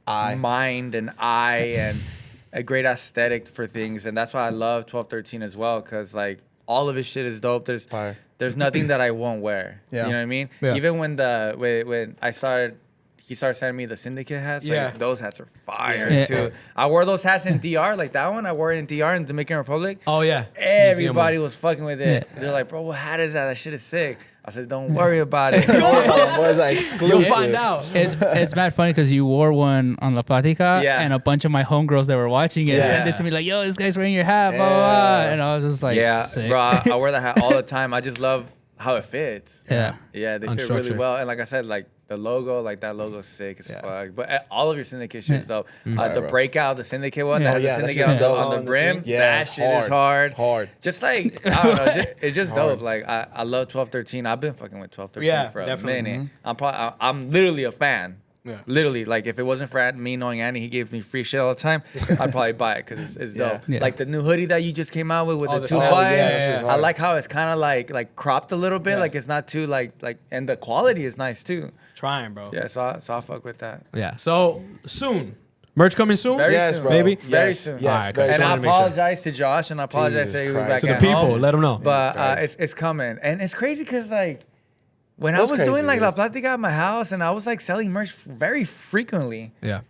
Eye. mind and eye and a great aesthetic for things, and that's why I love 1213 as well, because like all of his shit is dope. Fire. There's nothing that I won't wear. Yeah. You know what I mean? Yeah. Even when I started, he started sending me the syndicate hats. Yeah. Like, those hats are fire Yeah. too. I wore those hats in DR, like that one. I wore it in DR in Dominican Republic. Oh yeah. Everybody was fucking with it. Yeah. They're like, bro, what hat is that? That shit is sick. I said, don't worry about it. Was that exclusive? You'll find out. It's mad funny because you wore one on La Platica, Yeah. and a bunch of my homegirls that were watching it Yeah. sent it to me like, "Yo, this guy's wearing your hat," blah, blah, blah. Yeah. And I was just like, Yeah, sick. bro, I wear that hat all the time. I just love how it fits. Yeah. Yeah, they fit really Unstructured. well. And like I said, like the logo, like that logo's sick as Yeah. fuck. But all of your syndicate shit is dope. Fire, The bro. breakout, the syndicate one, Yeah. that has Oh, yeah, the that syndicate shit's on, dope. on the brim. Yeah, that shit is hard. Hard. Just like, I don't know, it's just dope. Like I love 1213. I've been fucking with 1213 Yeah, for a definitely. minute. I'm literally a fan. Yeah. Literally, like if it wasn't for me knowing Andy, he gave me free shit all the time. I'd probably buy it because it's Yeah. dope. Yeah. Like the new hoodie that you just came out with Oh, the the two snap. buttons. Yeah, yeah, yeah. I like how it's kind of like cropped a little bit. Yeah. Like it's not too like, and the quality is nice too. Trying, bro. Yeah, so I fuck with that. Yeah. So soon, merch coming soon. Very Yes, soon. bro. Maybe? Very Yes, soon. Yes, Alright, very guys. And soon. I wanted to make sure. apologize to Josh, and I apologize Jesus to you Christ. back To the at people, home. let them know. But Jesus Christ. it's coming, and it's crazy because like when I That's was crazy, doing like dude. La Platica at my house, and I was like selling merch very frequently. Yeah.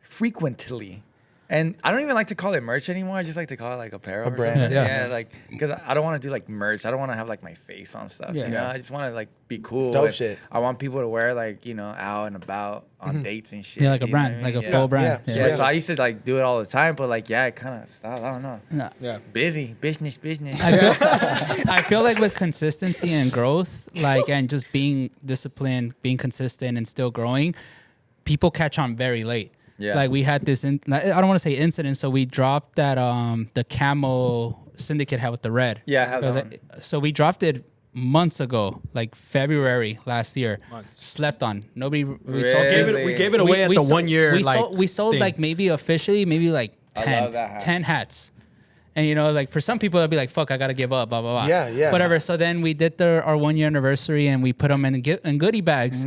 Frequently. And I don't even like to call it merch anymore. I just like to call it like apparel. A or brand. something. Yeah. Yeah, like because I don't want to do like merch. I don't want to have like my face on stuff. Yeah. You know, Yeah. I just want to like be cool. Dope and shit. I want people to wear like out and about on dates and shit. Yeah, like a you know what brand, I like a mean? full brand. Yeah. Yeah. Yeah. So I used to like do it all the time, but like it kind of stopped. I don't know. No. Yeah. Busy, business. I feel like with consistency and growth, like and just being disciplined, being consistent, and still growing, people catch on very late. Yeah. Like we had this, I don't want to say incident. So we dropped that the camo syndicate hat with the red. Yeah, I have It was that like- so we dropped it months ago, like February last year. Months. Slept on. Nobody. We Really? sold We gave it away at the sold- 1 year. We like, sold, we sold thing. like maybe officially maybe like I 10, love that hat. 10 hats. And you know, like for some people, they'll be like, "Fuck, I gotta give up." Blah blah blah. Yeah, yeah. Whatever. So then we did our 1 year anniversary, and we put them in goodie bags.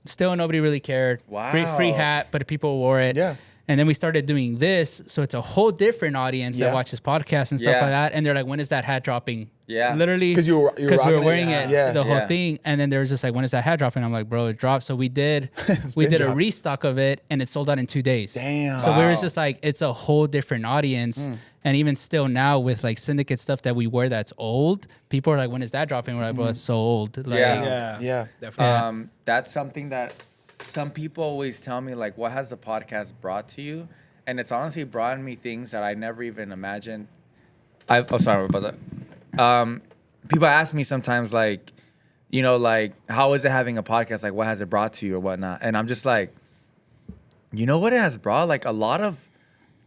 Still, nobody really cared. Wow. Free hat, but people wore it. Yeah. And then we started doing this, so it's a whole different audience that watches podcasts and stuff like that. And they're like, "When is that hat dropping?" Yeah, literally, because we were wearing it, the whole Yeah. thing. And then they were just like, "When is that hat dropping?" I'm like, "Bro, it dropped." So we did a restock of it, and it sold out in 2 days. Damn. So we were just like, it's a whole different audience. And even still now with like syndicate stuff that we wear that's old, people are like, "When is that dropping?" We're like, "Bro, it's so old." Like, Yeah. Definitely. That's something that some people always tell me, like, what has the podcast brought to you? And it's honestly brought me things that I never even imagined. Sorry about that. People ask me sometimes, like, you know, like, how is it having a podcast? Like, what has it brought to you or whatnot? And I'm just like, you know what it has brought? Like, a lot of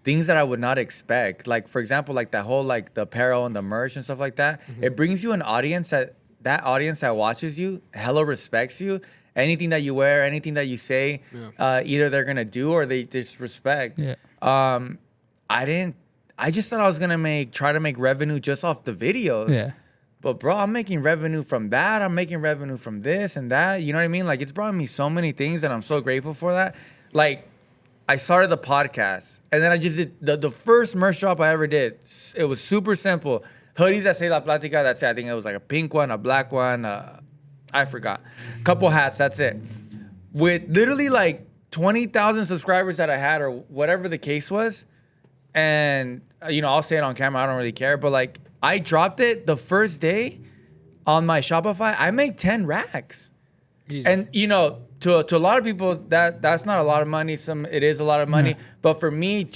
things that I would not expect. Like, for example, like that whole, like, the apparel and the merch and stuff like that. It brings you an audience that audience that watches you hella respects you. Anything that you wear, anything that you say, either they're gonna do or they just respect. Yeah. I just thought I was gonna try to make revenue just off the videos. Yeah. But bro, I'm making revenue from that. I'm making revenue from this and that. You know what I mean? Like, it's brought me so many things, and I'm so grateful for that. Like, I started the podcast, and then I just did the first merch drop I ever did. It was super simple. Hoodies that say La Plática. That's it. I think it was like a pink one, a black one. I forgot. Couple hats. That's it. With literally like 20,000 subscribers that I had, or whatever the case was, and you know, I'll say it on camera. I don't really care, but like, I dropped it the first day on my Shopify. I make 10 racks, and you know, to a lot of people that's not a lot of money. It is a lot of money, but for me,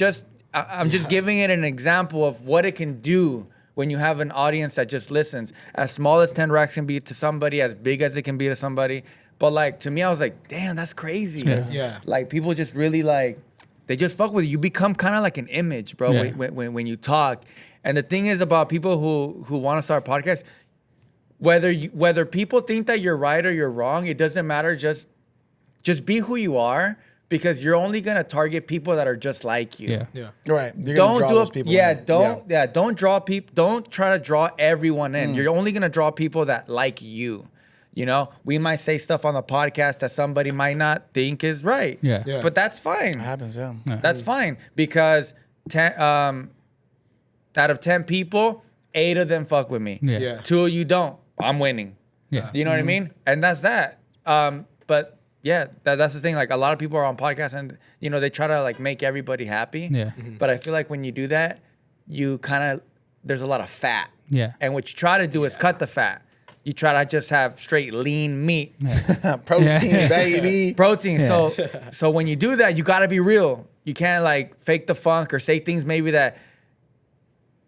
I'm just giving it an example of what it can do when you have an audience that just listens. As small as 10 racks can be to somebody, as big as it can be to somebody. But like, to me, I was like, damn, that's crazy. Yeah. Like, people just really like, they just fuck with you. You become kind of like an image, bro, when you talk. And the thing is about people who want to start podcasts, whether people think that you're right or you're wrong, it doesn't matter. Just be who you are, because you're only gonna target people that are just like you. Yeah. Right. You're gonna draw those people in. Don't draw people. Don't try to draw everyone in. You're only gonna draw people that like you. You know, we might say stuff on the podcast that somebody might not think is right. Yeah. But that's fine. It happens, yeah. That's fine, because out of 10 people, 8 of them fuck with me. Yeah. 2 of you don't. I'm winning. Yeah. You know what I mean? And that's that. But yeah, that's the thing. Like, a lot of people are on podcasts, and you know, they try to like make everybody happy. Yeah. But I feel like when you do that, you kind of, there's a lot of fat. Yeah. And what you try to do is cut the fat. You try to just have straight lean meat. Protein, baby. Protein. Yeah. So when you do that, you got to be real. You can't like fake the funk or say things maybe that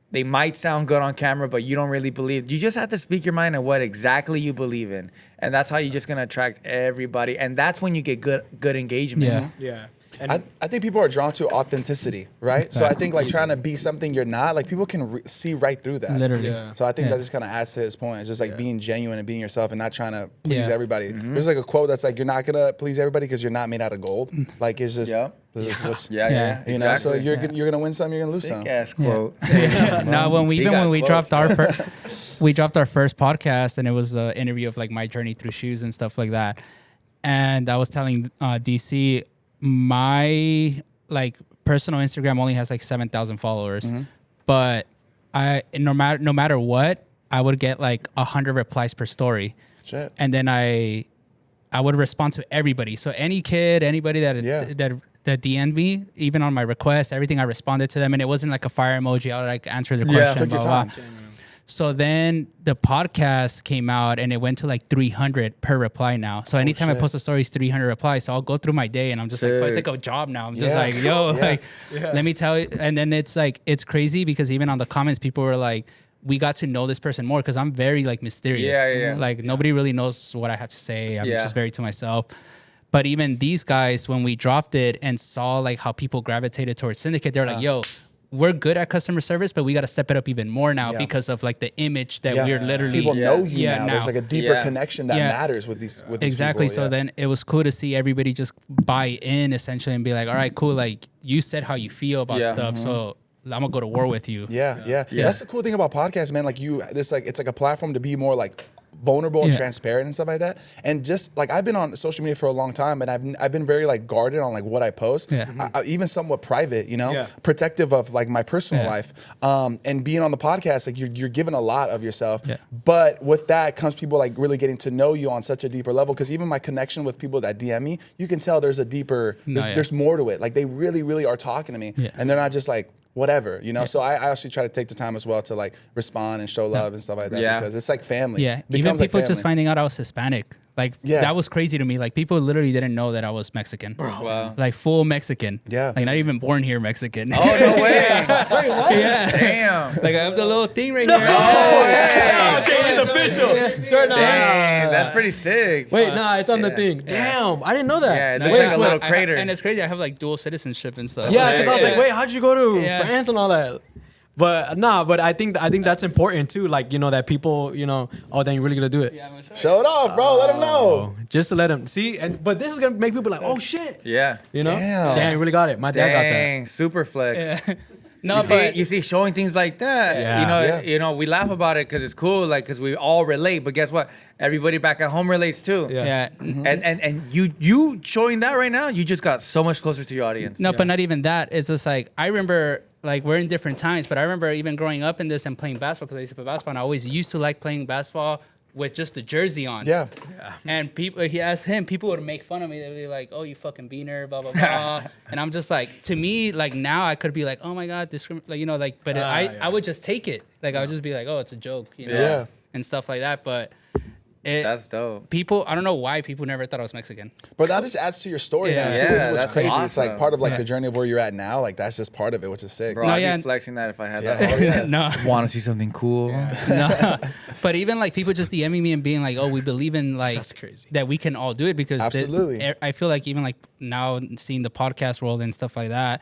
they might sound good on camera, but you don't really believe. You just have to speak your mind and what exactly you believe in. And that's how you're just going to attract everybody. And that's when you get good engagement. Yeah. Yeah. And I think people are drawn to authenticity, right? So I think like trying to be something you're not, like people can see right through that. Literally. Yeah. So I think that just kind of adds to his point. It's just like being genuine and being yourself and not trying to please Yeah. everybody. There's like a quote that's like, you're not gonna please everybody because you're not made out of gold. Like it's just, Yeah. this is what's, Yeah. you know. So Exactly. you're gonna win some, you're gonna lose some. Sick ass quote. Now, when we got dropped our first podcast, and it was an interview of like my journey through shoes and stuff like that, and I was telling DC, my like personal Instagram only has like 7,000 followers, but no matter what, I would get like 100 replies per story, Shit. and then I would respond to everybody. So any kid, anybody that DM'd me, even on my request, everything, I responded to them, and it wasn't like a fire emoji. I would like answer the question. Took your blah, blah, time. blah. So then the podcast came out, and it went to like 300 per reply now. So anytime I shit. post a story, it's 300 replies. So I'll go through my day, and I'm just like, it's Sick. like a job now. I'm just Yeah. like, yo, Yeah. like, let me tell you. And then it's like, it's crazy because even on the comments, people were like, we got to know this person more, because I'm very like mysterious. Yeah. Like nobody really knows what I have to say. I'm Yeah. just very to myself. But even these guys, when we dropped it and saw like how people gravitated towards Syndicate, they're like, yo, we're good at customer service, but we got to step it up even more now because of like the image that we're literally. People know you Yeah, now. There's like a deeper connection that Yeah. matters with these Exactly. people, So then it was cool to see everybody just buy in essentially and be like, all right, cool. Like you said how you feel about stuff. So I'm gonna go to war with you. Yeah. That's the cool thing about podcasts, man. Like it's like a platform to be more like vulnerable and transparent and stuff like that. And just like I've been on social media for a long time, and I've been very like guarded on like what I post, even somewhat private, protective of like my personal life. And being on the podcast, like you're giving a lot of yourself. But with that comes people like really getting to know you on such a deeper level. Because even my connection with people that DM me, you can tell there's a deeper, there's more to it. Like they really, really are talking to me, and they're not just like whatever, So I actually try to take the time as well to like respond and show love and stuff like that because it's like family. Yeah, even people just finding out I was Hispanic. Like that was crazy to me. Like people literally didn't know that I was Mexican. Wow. Like full Mexican. Yeah. Like not even born here Mexican. Oh, no way. Wait, what? Yeah. Damn. Like I have the little thing right here. No way. Okay, it's official. Sir, no. Dang, that's pretty sick. Wait, nah, it's on the thing. Damn, I didn't know that. Yeah, it looks like a little crater. And it's crazy. I have like dual citizenship and stuff. Yeah, because I was like, wait, how'd you go to France and all that? But but I think that's important too. Like, that people, oh, then you're really gonna do it. Yeah, I'm sure. Show it off, bro. Let them know. Just to let them see. But this is gonna make people like, oh shit. Yeah. Damn. You really got it. My dad got that. Dang, super flex. Yeah. No, but you see showing things like that. Yeah. We laugh about it because it's cool, like because we all relate. But guess what? Everybody back at home relates too. yeah. And you showing that right now, you just got so much closer to your audience. No, but not even that. It's just like I remember, like we're in different times, but I remember even growing up in this and playing basketball because I used to play basketball, and I always used to like playing basketball with just the jersey on. Yeah. And he asked him, people would make fun of me. They'd be like, "Oh, you fucking beaner," blah blah blah. And I'm just like, to me, like now I could be like, "Oh my god, like, but I would just take it. Like I would just be like, "Oh, it's a joke," and stuff like that. But that's dope. People, I don't know why people never thought I was Mexican. But that just adds to your story Yeah. now too. Yeah, This is what's that's crazy. awesome. It's like part of like the journey of where you're at now. Like that's just part of it, which is sick. Bro, No, I'd yeah. be flexing that if I had Yeah. that. Oh, yeah. No. Want to see something cool? No, but even like people just DMing me and being like, "Oh, we believe in like That's crazy. that we can all do it," because Absolutely. I feel like even like now seeing the podcast world and stuff like that,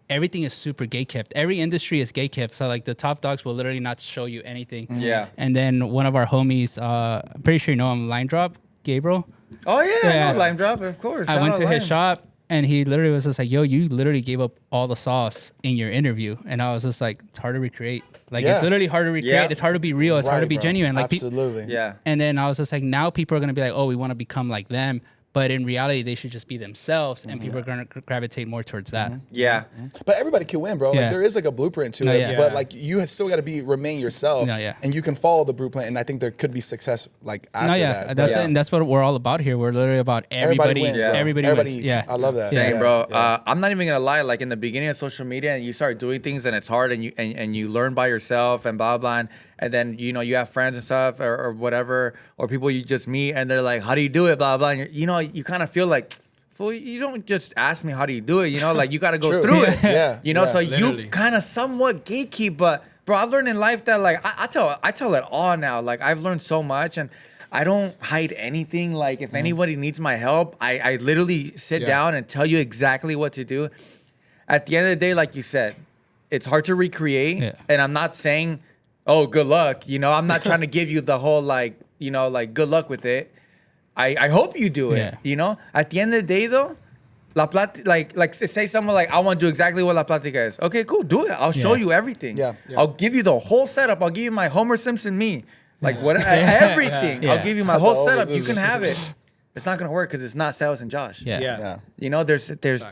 everything is super gatekept. Every industry is gatekept. So like the top dogs will literally not show you anything. Yeah. And then one of our homies, I'm pretty sure you know him, Line Drop, Gabriel. Oh yeah, Yeah. I know Lime Drop, of course. I Shout went out to his Lime. shop and he literally was just like, "Yo, you literally gave up all the sauce in your interview." And I was just like, it's hard to recreate. Like Yeah. it's literally hard to recreate. Yeah. It's hard to be real. It's hard to Right, be bro. genuine. Like Absolutely. Yeah. And then I was just like, now people are going to be like, "Oh, we want to become like them." But in reality, they should just be themselves, and people are going to gravitate more towards that. Yeah. But everybody can win, bro. Yeah. Like there is like a blueprint to No, it, yeah. but like you have still got to remain yourself, No, yeah. and you can follow the blueprint. And I think there could be success like after No, yeah, that. that's But it, and that's what we're all about here. We're literally about everybody. wins, bro. Everybody Everybody wins. eats. Yeah, I love that. Same, Yeah. bro. Yeah. I'm not even gonna lie. Like in the beginning of social media, and you start doing things, and it's hard, and you learn by yourself, and blah blah, and then you have friends and stuff, or whatever, or people you just meet, and they're like, "How do you do it?" Blah blah. And you kind of feel like, "Fool, you don't just ask me how do you do it." Like you got to go True. through it. Yeah. So Literally. you kind of somewhat gatekeep, but bro, I've learned in life that like I tell it all now. Like I've learned so much, and I don't hide anything. Like if anybody needs my help, I literally sit down and tell you exactly what to do. At the end of the day, like you said, it's hard to recreate. Yeah. And I'm not saying, oh, good luck. I'm not trying to give you the whole like good luck with it. I hope you do it. Yeah. At the end of the day though, like say someone like, I want to do exactly what La Platica is. Okay, cool, do it. I'll show you everything. Yeah. I'll give you the whole setup. I'll give you my Homer Simpson me. Like what everything. Yeah. I'll give you my whole The setup. whole- You can have it. It's not gonna work because it's not Silas and Josh. Yeah. Yeah.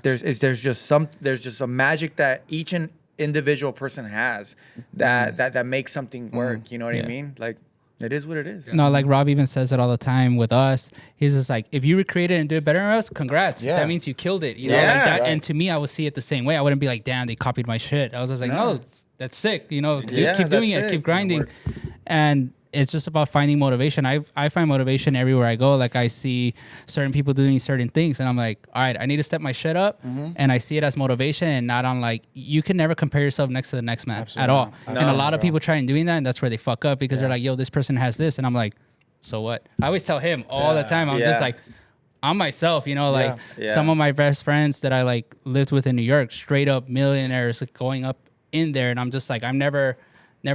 There's just a magic that each individual person has that makes something work. You know what I Yeah. mean? Like it is what it is. No, like Rob even says it all the time with us. He's just like, if you recreate it and do it better than us, congrats. Yeah. That means you killed it. You know, Yeah. like that. Right. And to me, I would see it the same way. I wouldn't be like, damn, they copied my shit. I was just like, no, that's sick. Yeah, Keep doing that's it, sick. keep grinding. And it's just about finding motivation. I find motivation everywhere I go. Like I see certain people doing certain things, and I'm like, all right, I need to step my shit up. And I see it as motivation, and not on like, you can never compare yourself next to the next man at all. And a lot of people try and doing that, and that's where they fuck up because they're like, yo, this person has this, and I'm like, so what? I always tell him all the time. I'm just like, I'm myself, like some of my best friends that I like lived with in New York, straight up millionaires going up in there, and I'm just like, I've never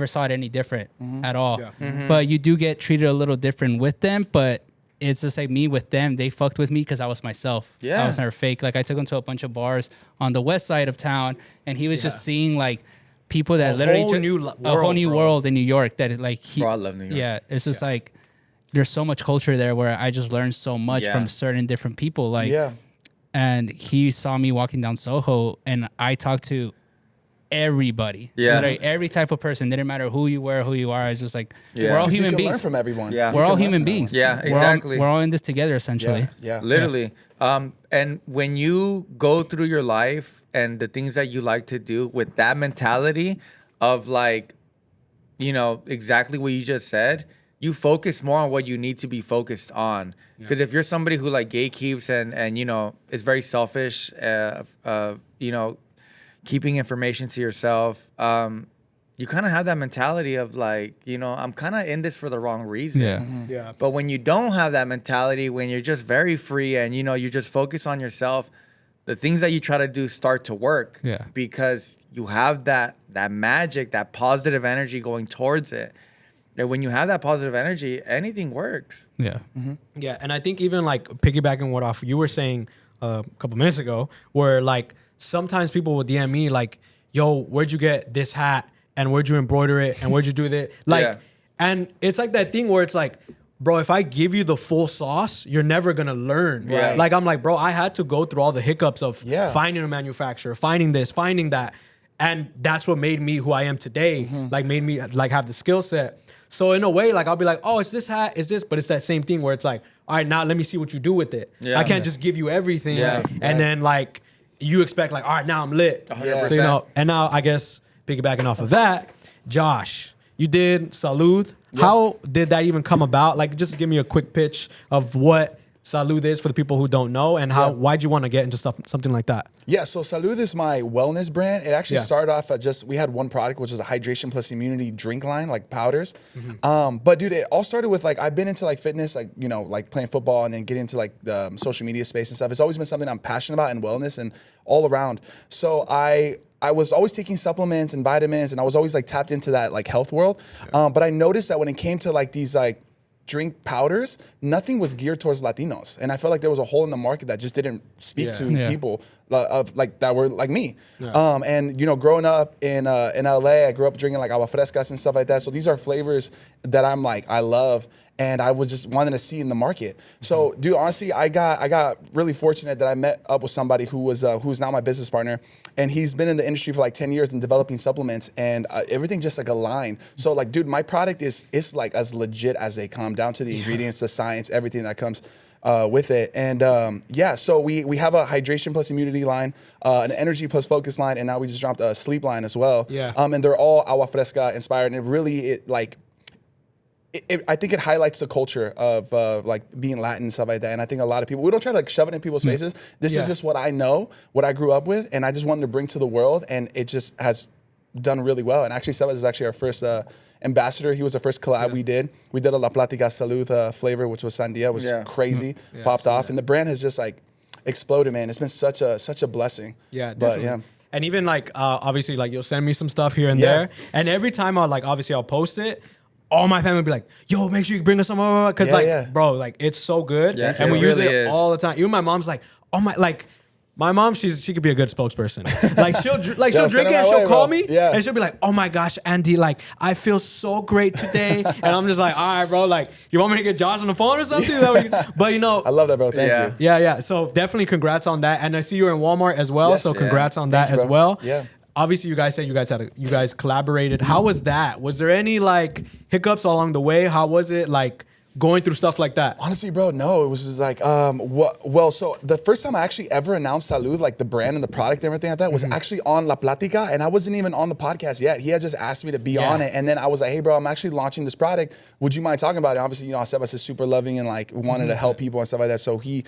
saw it any different at all. But you do get treated a little different with them, but it's just like me with them. They fucked with me because I was myself. Yeah. I was never fake. Like I took him to a bunch of bars on the west side of town, and he was just seeing like people that A literally whole took new a whole world, new bro. world in New York that like he. Bro, I love New York. Yeah, it's just like there's so much culture there where I just learned so much Yeah. from certain different people. Like, Yeah. and he saw me walking down Soho, and I talked to everybody. Yeah. Literally every type of person. Didn't matter who you were, who you are. It's just like Yeah. we're all 'Cause you human can beings. learn from everyone. Yeah. You We're can all learn human from everyone. beings. Yeah, We're all- exactly. We're all in this together, essentially. Yeah. Literally. And when you go through your life and the things that you like to do with that mentality of like, you know, exactly what you just said, you focus more on what you need to be focused on. Because if you're somebody who like gatekeeps and you know is very selfish, you know, keeping information to yourself, you kind of have that mentality of like, you know, I'm kind of in this for the wrong reason. Yeah. Yeah. But when you don't have that mentality, when you're just very free and you know you just focus on yourself, the things that you try to do start to work. Yeah. Because you have that magic, that positive energy going towards it. And when you have that positive energy, anything works. Yeah. Yeah, and I think even like piggybacking what off you were saying a couple minutes ago, where like sometimes people will DM me like, "Yo, where'd you get this hat? And where'd you embroider it? And where'd you do that?" Like, Yeah. and it's like that thing where it's like, bro, if I give you the full sauce, you're never gonna learn. Yeah. Like I'm like, bro, I had to go through all the hiccups of Yeah. finding a manufacturer, finding this, finding that, and that's what made me who I am today. Like made me like have the skill set. So in a way, like I'll be like, oh, it's this hat, is this, but it's that same thing where it's like, all right, now let me see what you do with it. Yeah. I can't just give you everything, Yeah. and then like you expect like, all right, now I'm lit. 100%. So, you know, and now I guess piggybacking off of that, Josh, you did Salud. How did that even come about? Like, just give me a quick pitch of what Salud is for the people who don't know, and how why'd you want to get into something like that? Yeah, so Salud is my wellness brand. It actually Yeah. started off at we had one product, which is a hydration plus immunity drink line, like powders. But dude, it all started with like, I've been into like fitness, like, you know, like playing football and then getting into like the social media space and stuff. It's always been something I'm passionate about and wellness and all around. So I was always taking supplements and vitamins and I was always like tapped into that like health world. But I noticed that when it came to like these like drink powders, nothing was geared towards Latinos. And I felt like there was a hole in the market that just didn't speak to Yeah. people of like that were like me. And you know, growing up in LA, I grew up drinking like agua frescas and stuff like that. So these are flavors that I'm like, I love. And I was just wanting to see in the market. So, dude, honestly, I got really fortunate that I met up with somebody who's now my business partner, and he's been in the industry for like 10 years and developing supplements, and everything just like aligned. So, like, dude, my product is like as legit as they come, down to the ingredients, the science, everything that comes with it. And so we have a hydration plus immunity line, an energy plus focus line, and now we just dropped a sleep line as well. Yeah. And they're all agua fresca inspired, and I think it highlights the culture of like being Latin and stuff like that. And I think a lot of people, we don't try to like shove it in people's faces. This is just what I know, what I grew up with, and I just wanted to bring to the world. And it just has done really well. And actually, Sebas is actually our first ambassador. He was the first collab we did. We did a La Platica Salud flavor, which was Sandia. It was crazy, popped off. And the brand has just like exploded, man. It's been such a blessing. Yeah, But definitely. yeah. And even like obviously like you'll send me some stuff here and Yeah. there, and every time I'll post it, all my family will be like, "Yo, make sure you bring us some more," because bro, like it's so good, Yeah, and we it use really it is. all the time. Even my mom's like, "Oh my," like my mom, she could be a good spokesperson. Like she'll Yo, drink send it it and my she'll way, call bro. me, Yeah. and she'll be like, "Oh my gosh, Andy, like I feel so great today," and I'm just like, "All right, bro, like you want me to get Josh on the phone or something?" But you know, I love that, bro. Thank Yeah. you. yeah. So definitely congrats on that. And I see you're in Walmart as well. Yes. So Yeah. congrats on that Thank you, as bro. well. Yeah. Obviously, you guys said you guys collaborated. How was that? Was there any like hiccups along the way? How was it like going through stuff like that? Honestly, bro, no. It was just like, so the first time I actually ever announced Salud, like the brand and the product and everything like that, was actually on La Platica, and I wasn't even on the podcast yet. He had just asked me to be on it, and then I was like, hey, bro, I'm actually launching this product. Would you mind talking about it? Obviously, you know, Sebas is super loving and like wanted to help people and stuff like that, so he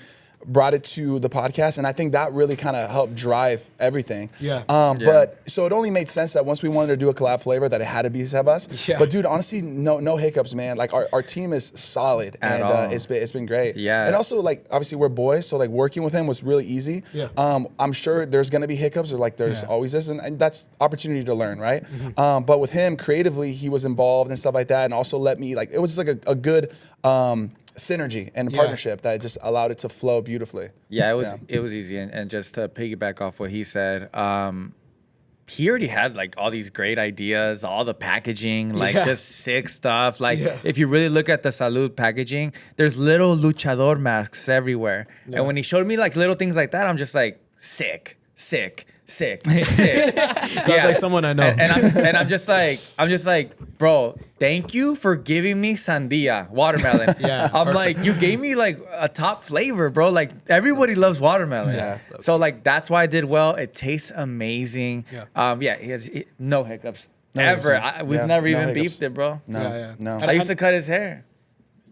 brought it to the podcast, and I think that really kind of helped drive everything. Yeah. But so it only made sense that once we wanted to do a collab flavor that it had to be Sebas. Yeah. But dude, honestly, no hiccups, man. Like our team is solid, At and all. it's been great. Yeah. And also like obviously we're boys, so like working with him was really easy. Yeah. I'm sure there's gonna be hiccups, or like there's always is, and that's opportunity to learn, right? But with him creatively, he was involved and stuff like that, and also let me like it was just like a good synergy and partnership that just allowed it to flow beautifully. Yeah, it was easy. And just to piggyback off what he said, he already had like all these great ideas, all the packaging, like just sick stuff. Like if you really look at the Salud packaging, there's little luchador masks everywhere. And when he showed me like little things like that, I'm just like, sick. Sounds like someone I know. And I'm just like, bro, thank you for giving me sandia, watermelon. I'm like, you gave me like a top flavor, bro. Like everybody loves watermelon. So like that's why I did well. It tastes amazing. He has no hiccups ever. We've never even beefed it, bro. No. I used to cut his hair.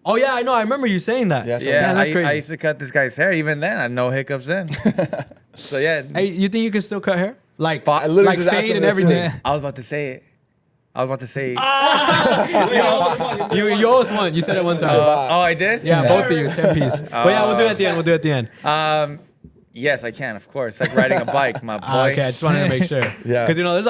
Oh yeah, I know. I remember you saying that. Yeah, so that's crazy. I used to cut this guy's hair. Even then, I had no hiccups then. So yeah. Hey, you think you can still cut hair? Like, I literally like just asked fade him and this everything. today. I was about to say it. You always won. You said it one time. Oh, I did? Yeah, both of you, 10 piece. But yeah, we'll do it at the end. Yes, I can, of course. Like riding a bike, my boy. Okay, I just wanted to make sure. Yeah. Because, you know, there's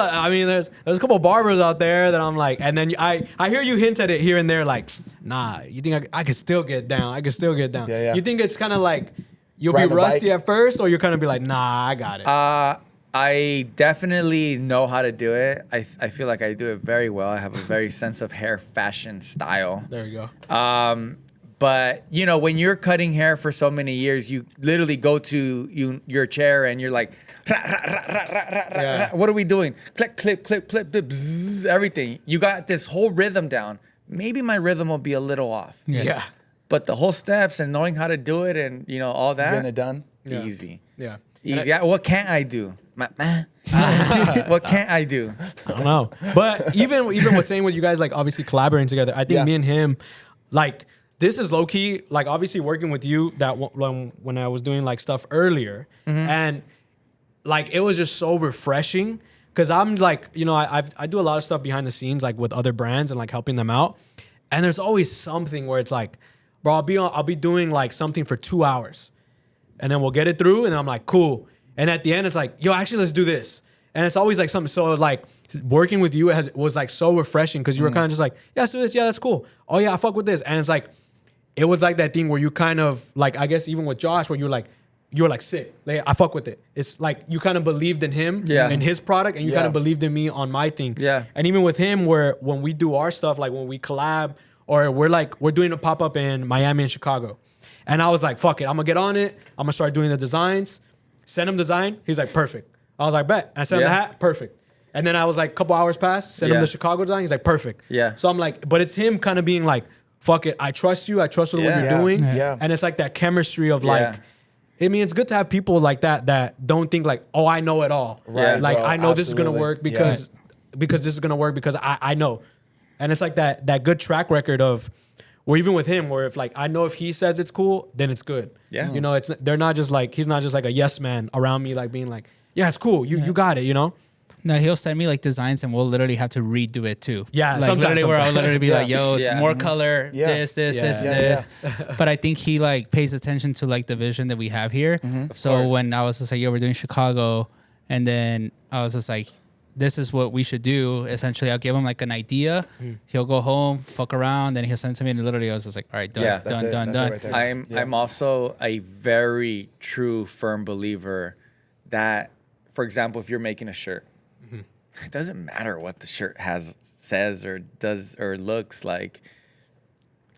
a couple barbers out there that I'm like, and then I hear you hint at it here and there, like, nah, you think I could still get down. Yeah. You think it's kind of like, you'll Riding be a rusty bike? at first, or you're kind of be like, nah, I got it. I definitely know how to do it. I feel like I do it very well. I have a very sense of hair fashion style. There you go. But you know, when you're cutting hair for so many years, you literally go to your chair and you're like, what are we doing? Click, clip, clip, clip, bzzz, everything. You got this whole rhythm down. Maybe my rhythm will be a little off. Yeah. But the whole steps and knowing how to do it and you know all that, Getting it done. easy. Yeah. Easy. What can't I do? What can't I do? I don't know. But even with saying with you guys, like obviously collaborating together, I think me and him, like, this is low key, like obviously working with you that when I was doing like stuff earlier, and like it was just so refreshing because I'm like, you know, I do a lot of stuff behind the scenes like with other brands and like helping them out, and there's always something where it's like, bro, I'll be doing like something for 2 hours, and then we'll get it through, and I'm like, cool, and at the end it's like, yo, actually let's do this, and it's always like something so like. Working with you was like so refreshing because you were kind of just like, yeah, let's do this. Yeah, that's cool. Oh yeah, I fuck with this. And it's like, it was like that thing where you kind of like, I guess even with Josh, where you were like sick. Like, I fuck with it. It's like you kind of believed in him and his product, and you kind of believed in me on my thing. Yeah. And even with him, where when we do our stuff, like when we collab, or we're doing a pop up in Miami and Chicago, and I was like, fuck it, I'm gonna get on it. I'm gonna start doing the designs. Send him design. He's like, perfect. I was like, bet. And I sent him the hat. Perfect. And then I was like, a couple hours passed, sent him the Chicago design. He's like, perfect. Yeah. So I'm like, but it's him kind of being like, fuck it, I trust you. I trust what you're doing. Yeah. And it's like that chemistry of like, I mean, it's good to have people like that don't think like, oh, I know it all. Right, Like, bro, I know this is going to absolutely. work because this is going to work because I know. And it's like that good track record of, or even with him, where if like, I know if he says it's cool, then it's good. Yeah. You know, they're not just like, he's not just like a yes man around me, like being like, yeah, it's cool. You got it, you know? No, he'll send me like designs and we'll literally have to redo it too. Yeah, like sometimes, literally where I'll literally be like, yo, Yeah. more color, this, this. But I think he like pays attention to like the vision that we have here. So course. when I was just like, yo, we're doing Chicago, and then I was just like, this is what we should do. Essentially, I'll give him like an idea. He'll go home, fuck around, then he'll send it to me, and literally I was just like, all right, done, Yeah, That's it. done. That's it right there. I'm also a very true, firm believer that, for example, if you're making a shirt, it doesn't matter what the shirt says or does or looks like.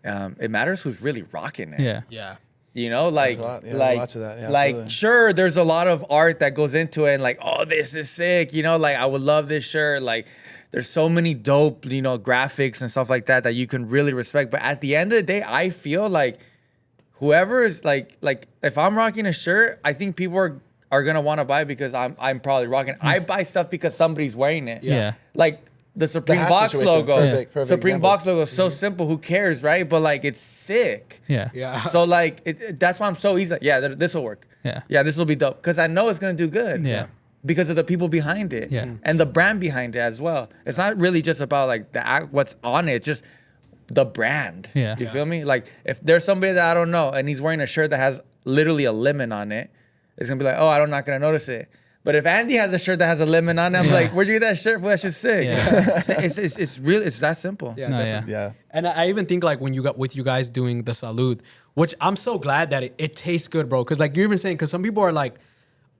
It matters who's really rocking it. Yeah. Yeah. You know, like, there's like, lots of that. Yeah, like, absolutely. sure, there's a lot of art that goes into it, and like, oh, this is sick. You know, like, I would love this shirt. Like, there's so many dope, you know, graphics and stuff like that you can really respect. But at the end of the day, I feel like whoever is like, if I'm rocking a shirt, I think people are gonna want to buy it because I'm probably rocking it. I buy stuff because somebody's wearing it. Yeah. Like the Supreme hat Box situation. logo. Perfect Supreme example. Box logo is so simple. Who cares, right? But like, it's sick. Yeah. Yeah. So like, that's why I'm so easy. Like, yeah, this will work. Yeah. Yeah, this will be dope because I know it's gonna do good. Yeah. Because of the people behind it. Yeah. And the brand behind it as well. It's not really just about like what's on it. It's just the brand. Yeah. You feel me? Like if there's somebody that I don't know and he's wearing a shirt that has literally a lemon on it, it's gonna be like, oh, I'm not gonna notice it. But if Andy has a shirt that has a lemon on it, I'm like, where'd you get that shirt? Well, that's just sick. Yeah. It's really, it's that simple. Yeah, No, definitely. Yeah. And I even think like when you got with you guys doing the salud, which I'm so glad that it tastes good, bro. Cause like you're even saying, cause some people are like,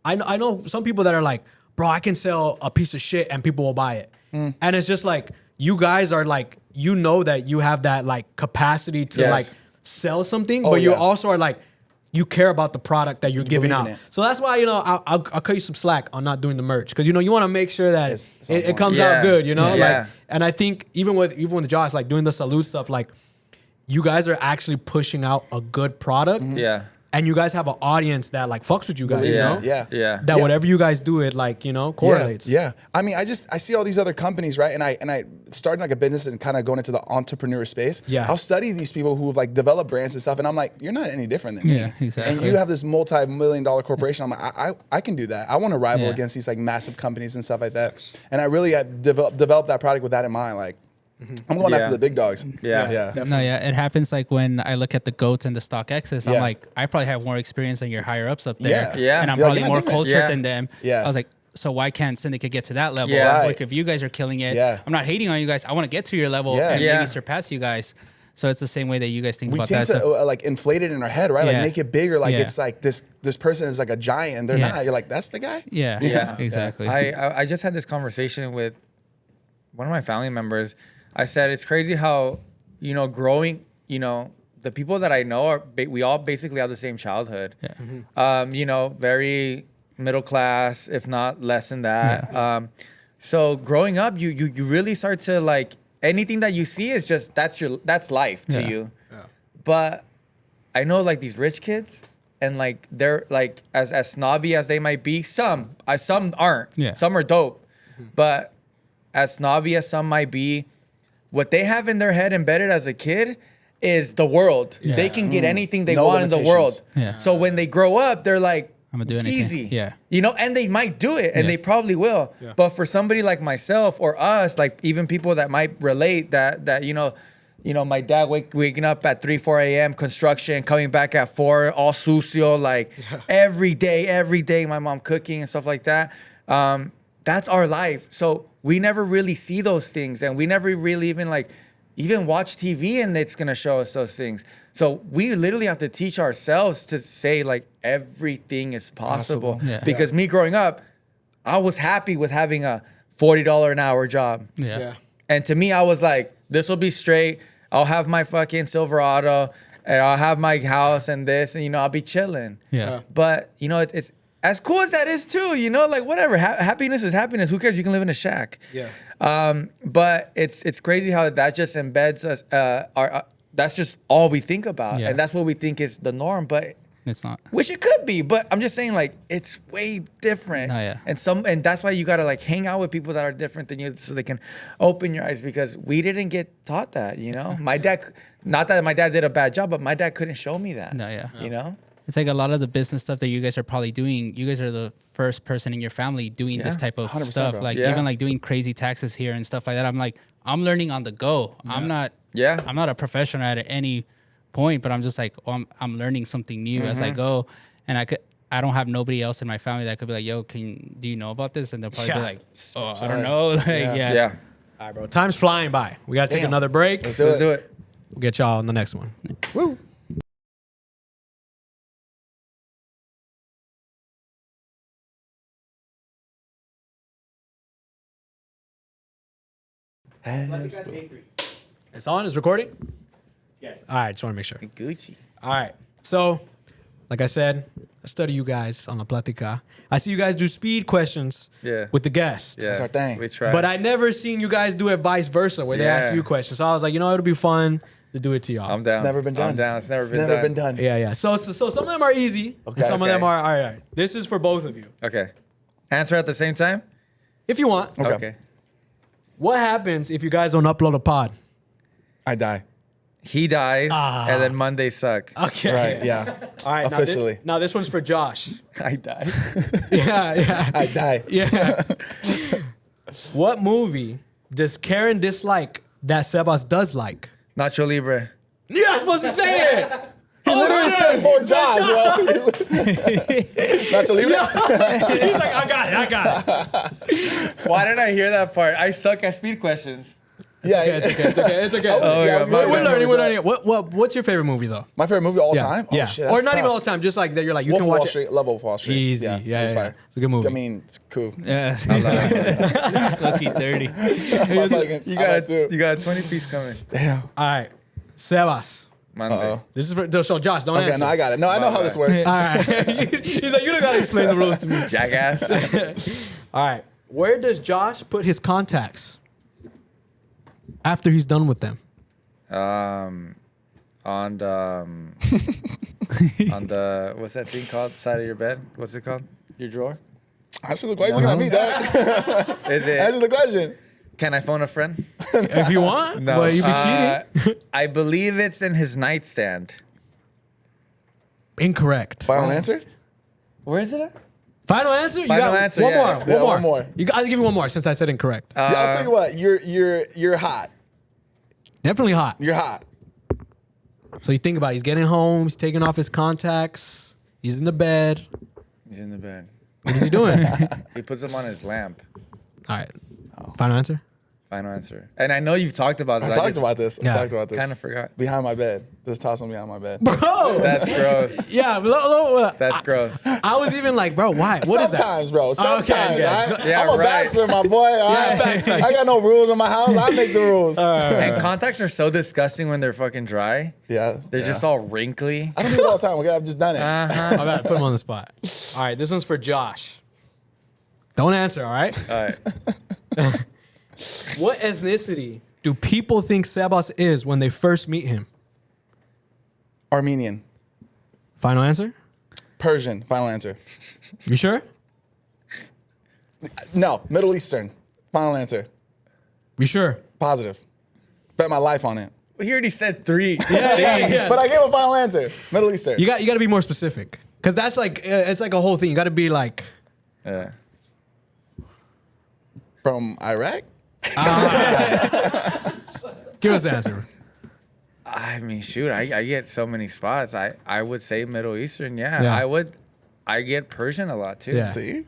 I know some people that are like, bro, I can sell a piece of shit and people will buy it. And it's just like, you guys are like, you know that you have that like capacity to like sell something, but you also are like, you care about the product that you're giving out. So that's why, you know, I'll cut you some slack on not doing the merch. Because, you know, you want to make sure that it comes out good, you know? Like, and I think even with Josh, like doing the salute stuff, like you guys are actually pushing out a good product. Yeah. And you guys have an audience that like fucks with you guys, you know? Yeah. That whatever you guys do, it like, you know, correlates. Yeah. I mean, I see all these other companies, right? And I started like a business and kind of going into the entrepreneur space. Yeah. I'll study these people who have like developed brands and stuff. And I'm like, you're not any different than me. Yeah, exactly. And you have this multi-million-dollar corporation. I'm like, I can do that. I want to rival against these like massive companies and stuff like that. And I really developed that product with that in mind. Like, I'm going after the big dogs. Yeah. No, it happens like when I look at the GOATs and the StockXs. I'm like, I probably have more experience than your higher ups up there. Yeah. And I'm You're probably like, more different. cultured than them. Yeah. I was like, so why can't Syndicate get to that level? Yeah. Like if you guys are killing it, Yeah. I'm not hating on you guys. I want to get to your level and maybe surpass you guys. So it's the same way that you guys think We about tend that to stuff. like inflate it in our head, right? Like Yeah. make it bigger. Like Yeah. it's like this person is like a giant and they're not. You're like, that's the guy? Yeah, exactly. I just had this conversation with one of my family members. I said, it's crazy how, you know, growing, you know, the people that I know are, we all basically have the same childhood. Yeah. You know, very middle class, if not less than that. Yeah. So growing up, you really start to like, anything that you see is just, that's life to you. Yeah. But I know like these rich kids and like, they're like, as snobby as they might be, some aren't. Yeah. Some are dope. But as snobby as some might be, what they have in their head embedded as a kid is the world. Yeah. They can get anything they No want in the world. Yeah. So when they grow up, they're like, I'm gonna do it's anything. easy. Yeah. You know, and they might do it and they probably will. Yeah. But for somebody like myself or us, like even people that might relate that you know, my dad waking up at 3, 4 a.m. construction, coming back at 4, all sucio, like every day, my mom cooking and stuff like that. That's our life. So we never really see those things and we never really even watch TV and it's gonna show us those things. So we literally have to teach ourselves to say like everything is possible. Yeah. Because me growing up, I was happy with having a $40 an hour job. Yeah. And to me, I was like, this will be straight. I'll have my fucking Silverado and I'll have my house and this and, you know, I'll be chilling. Yeah. But, you know, it's as cool as that is too, you know, like whatever. Happiness is happiness. Who cares? You can live in a shack. Yeah. But it's crazy how that just embeds us. That's just all we think about. Yeah. And that's what we think is the norm. But It's not. which it could be, but I'm just saying like it's way different. Oh, yeah. And that's why you gotta like hang out with people that are different than you so they can open your eyes because we didn't get taught that, you know? My dad, not that my dad did a bad job, but my dad couldn't show me that. No, yeah. You know? It's like a lot of the business stuff that you guys are probably doing. You guys are the first person in your family doing this type of 100%, stuff. bro. Like Yeah. even like doing crazy taxes here and stuff like that. I'm learning on the go. I'm not a professional at any point, but I'm just like, I'm learning something new as I go. And I don't have nobody else in my family that could be like, yo, do you know about this? And they'll probably be like, oh, I don't know. Like, Yeah. All right, bro. Time's flying by. We got to take Damn. another break. Let's do it. We'll get y'all on the next one. Woo. It's on? It's recording? Yes. All right, just want to make sure. Gucci. All right. So, like I said, I study you guys on La Platica. I see you guys do speed questions with the guest. Yeah. That's our thing. We try. But I never seen you guys do it vice versa, where they ask you questions. So I was like, you know, it'll be fun to do it to y'all. I'm down. It's never been done. I'm down. It's never been done. Yeah. So some of them are easy. Okay. And some of Okay. them are, all right. This is for both of you. Okay. Answer at the same time? If you want. Okay. What happens if you guys don't upload a pod? I die. He dies, and then Mondays suck. Okay. Right, yeah. All right. Officially. Now this one's for Josh. I die. Yeah. I die. Yeah. What movie does Karen dislike that Sebas does like? Nacho Libre. You're not supposed to say it. He literally said for Josh, bro. Not to leave it. He's like, I got it. Why did I hear that part? I suck at speed questions. Yeah, It's okay. Oh, yeah, We're learning. What's your favorite movie though? My favorite movie of all time? Oh, Yeah. shit, Or that's not even tough. all time, just like that you're like, you Wolf can of Wall watch it. Street, Love of Wall Street. Easy. Yeah, Yeah, it was yeah. fire. It's a good movie. I mean, it's cool. Yeah. Lucky 30. You got a 20-piece coming. Damn. All right. Sebas. Monday. This is for, so Josh, don't Okay, answer. no, I got it. No, I know how this works. All right. He's like, you don't gotta explain the rules to me. Jackass. All right. Where does Josh put his contacts after he's done with them? On the what's that thing called? Side of your bed? What's it called? Your drawer? Answer the question. Look at me, dog. Is Answer it? the question. Can I phone a friend? If you want, but you be cheating. I believe it's in his nightstand. Incorrect. Final answer? Where is it at? Final answer? You Final got answer, One yeah. more. Yeah, one more. I'll give you one more since I said incorrect. Yeah, I'll tell you what. You're hot. Definitely hot. You're hot. So you think about it. He's getting home. He's taking off his contacts. He's in the bed. He's in the bed. What is he doing? All He puts them on his lamp. right. Final answer? Final answer. And I know you've talked about this. I talked about this. Yeah. I talked about this. Kind of forgot. Behind my bed. Just toss them behind my bed. Bro. That's gross. Yeah. That's gross. I was even like, bro, why? What is that? Sometimes, bro. Sometimes. yeah. Right? Yeah, I'm a right. bachelor, my boy. All right? facts. I got no rules in my house. I make the rules. And contacts are so disgusting when they're fucking dry. Yeah. They're just all wrinkly. I don't do it all the time. Okay, I've just done it. I gotta put him on the spot. All right. This one's for Josh. Don't answer, all right? All right. What ethnicity do people think Sebas is when they first meet him? Armenian. Final answer? Persian. Final answer. You sure? No. Middle Eastern. Final answer. You sure? Positive. Bet my life on it. He already said 3. Yeah. But I gave a final answer. Middle Eastern. You got to be more specific, because that's like it's like a whole thing. You got to be like, Yeah. From Iraq? give us the answer. I mean, shoot, I get so many spots. I would say Middle Eastern. Yeah. Yeah. I get Persian a lot too. Yeah. See?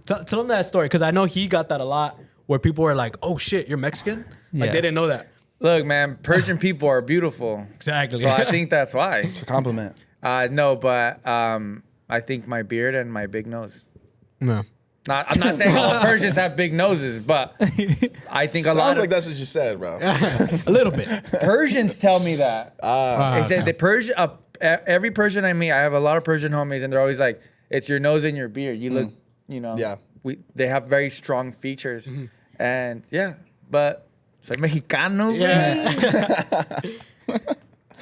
Tell him that story, because I know he got that a lot, where people were like, "Oh shit, you're Mexican." Like Yeah. they didn't know that. Look, man, Persian people are beautiful. Exactly. So I think that's why. It's a compliment. No, but I think my beard and my big nose. No. I'm not saying all Persians have big noses, but I think a lot Sounds of like that's what you said, bro. A little bit. Persians tell me that. They said okay. the Persian, every Persian I meet, I have a lot of Persian homies, and they're always like, "It's your nose and your beard. You look, you know." Yeah. They have very strong features, and yeah, but soy mexicano. Yeah.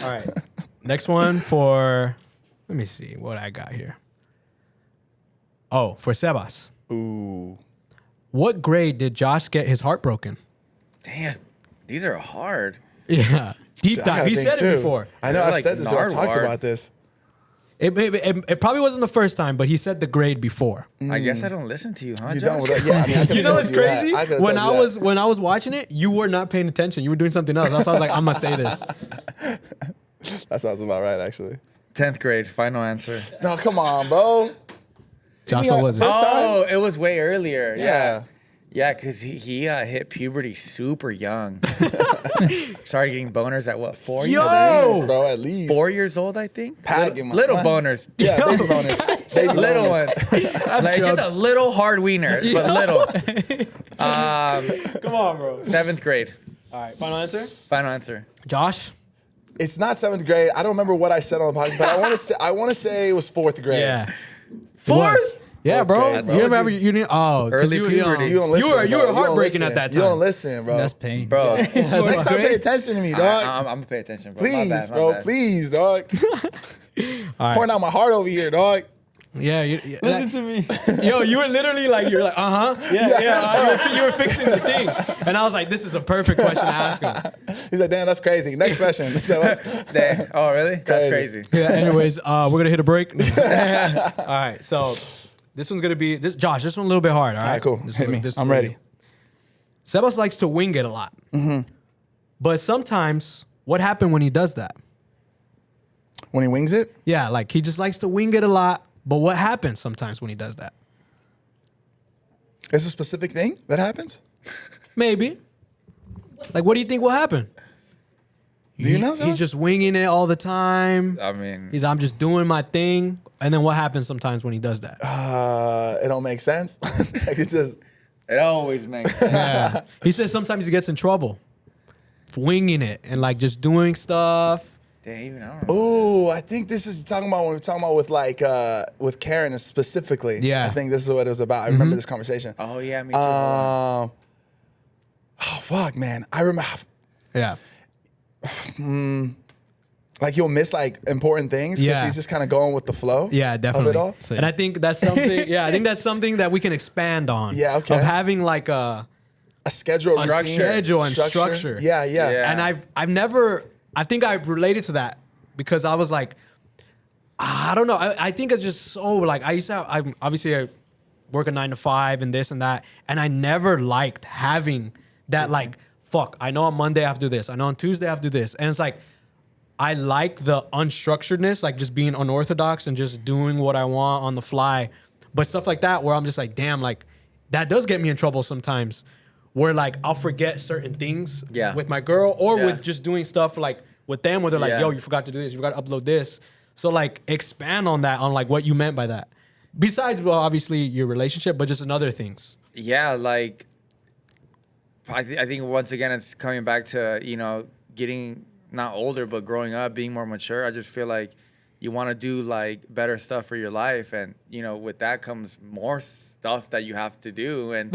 All right. Next one for. Let me see what I got here. Oh, for Sebas. Ooh. What grade did Josh get his heart broken? Damn, these are hard. Yeah. Deep I dive. gotta He think said too. it before. I know. They're I've like said this. I've talked Nardwuar. about this. It probably wasn't the first time, but he said the grade before. I guess I don't listen to you, huh? You Josh? done with that? Yeah. I mean, I could've You know told what's you that. crazy? I could've When told I you was when I was watching it, you were not paying attention. You were doing something else. That's why I was like, I'm gonna say this. that. That sounds about right, actually. 10th grade, final answer. No, come on, bro. Josh, Yeah, what was it? first time? Oh, it was way earlier. Yeah. Yeah, because he hit puberty super young. Started getting boners at what, 4 years? Yo! Jeez, bro, at least. 4 years old, I think. Packing my- Little boners. Yeah, baby bonus. Baby Little bonus. ones. Like just a little hard wiener, but little. Come on, bro. 7th grade, All right, final answer. final answer. Josh. It's not 7th grade. I don't remember what I said on the podcast, but I want to say it was 4th grade. Yeah. Fourth? Yeah, Fourth bro. grade, bro. You remember you didn't. Oh, 'cause Early you, puberty. You don't listen. You were bro. don't heartbreaking listen. at that You don't time. listen, bro. That's pain. Bro, Next time, pay attention to me, dog. I'm gonna pay attention, bro. Please, my bad, my bro. bad. Please, dog. All Pouring out my heart over here, dog. Yeah, listen to me. Yo, you were literally like, you're like, yeah. You were fixing the thing, and I was like, this is a perfect question to ask him. He's like, damn, that's crazy. Next question. He said, "What?" Damn. Oh, really? That's crazy. Yeah. Anyways, we're gonna hit a break. All right. So this one's gonna be this. Josh, this one a little bit hard. All right. All right, cool. This Hit one- me. this I'm one- ready. Sebas likes to wing it a lot. But sometimes, what happened when he does that? When he wings it, Yeah, like he just likes to wing it a lot. But what happens sometimes when he does that? it's a specific thing that happens. Maybe. Like, what do you think will happen? Do you know? He's Zaz? just winging it all the time. I mean, I'm just doing my thing. And then what happens sometimes when he does that? It don't make sense. Like it's just. it always makes sense. Yeah. He says sometimes he gets in trouble for winging it and like just doing stuff. Damn, I don't know. Oh, I think this is talking about when we're talking about with Karen specifically. Yeah. I think this is what it was about. I remember this conversation. Oh yeah, me too. Oh fuck, man. I remember. Yeah. Like you'll miss like important things because Yeah. he's just kind of going with the flow. Yeah, definitely. Of it all. And I think that's something. Yeah, I think that's something that we can expand on. Yeah, okay. Of having like a schedule, a routine, schedule and structure. Yeah, yeah. Yeah. And I've never. I think I related to that because I was like, I don't know. I think it's just so like I used to. I work a 9 to 5 and this and that, and I never liked having that like. Fuck, I know on Monday I have to do this. I know on Tuesday I have to do this. And it's like, I like the unstructuredness, like just being unorthodox and just doing what I want on the fly. But stuff like that where I'm just like, damn, like that does get me in trouble sometimes. Where like I'll forget certain things with my girl or with just doing stuff like with them where they're like, yo, you forgot to do this. You forgot to upload this. So like expand on that, on like what you meant by that. Besides, well, obviously your relationship, but just in other things. Yeah, like I think once again it's coming back to, you know, getting not older but growing up, being more mature. I just feel like you want to do like better stuff for your life, and you know, with that comes more stuff that you have to do. And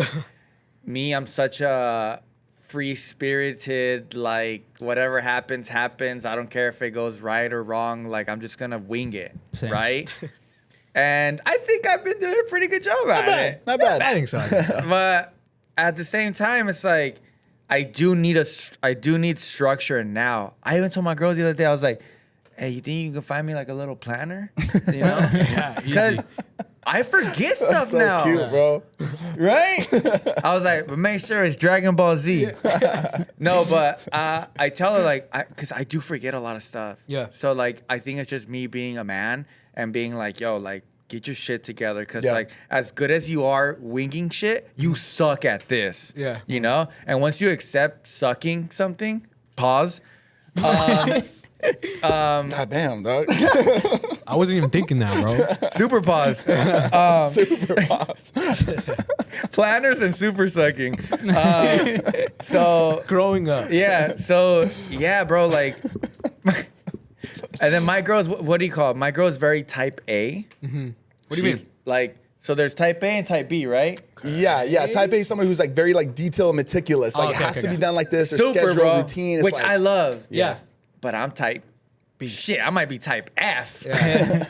me, I'm such a free-spirited, like whatever happens. I don't care if it goes right or wrong. Like I'm just gonna wing it, Same. right? And I think I've been doing a pretty good job at it. Not bad. I think so. But at the same time, it's like I do need structure now. I even told my girl the other day, I was like, "Hey, you think you can find me like a little planner?" You know, Yeah, because easy. I forget stuff That's so now, cute, bro. right? I was like, "But make sure it's Dragon Ball Z." No, but I tell her like, because I do forget a lot of stuff. Yeah. So like, I think it's just me being a man and being like, "Yo, like." Get your shit together, because like as good as you are winging shit, you suck at this. Yeah. You know? And once you accept sucking something, pause. God damn, dog. I wasn't even thinking that, bro. Super pause. Super boss. Planners and super sucking. So Growing up. yeah, bro, like and then my girl's what do you call it? My girl's very type A. Mm-hmm. What do you She's mean? like, so there's type A and type B, right? Yeah. Type A is somebody who's like very like detailed and meticulous. Like okay, it has to okay. be done like this. Or Super, schedule, bro. routine. It's Which like, I love. Yeah. But I'm type B. Shit, I might be type F. Yeah.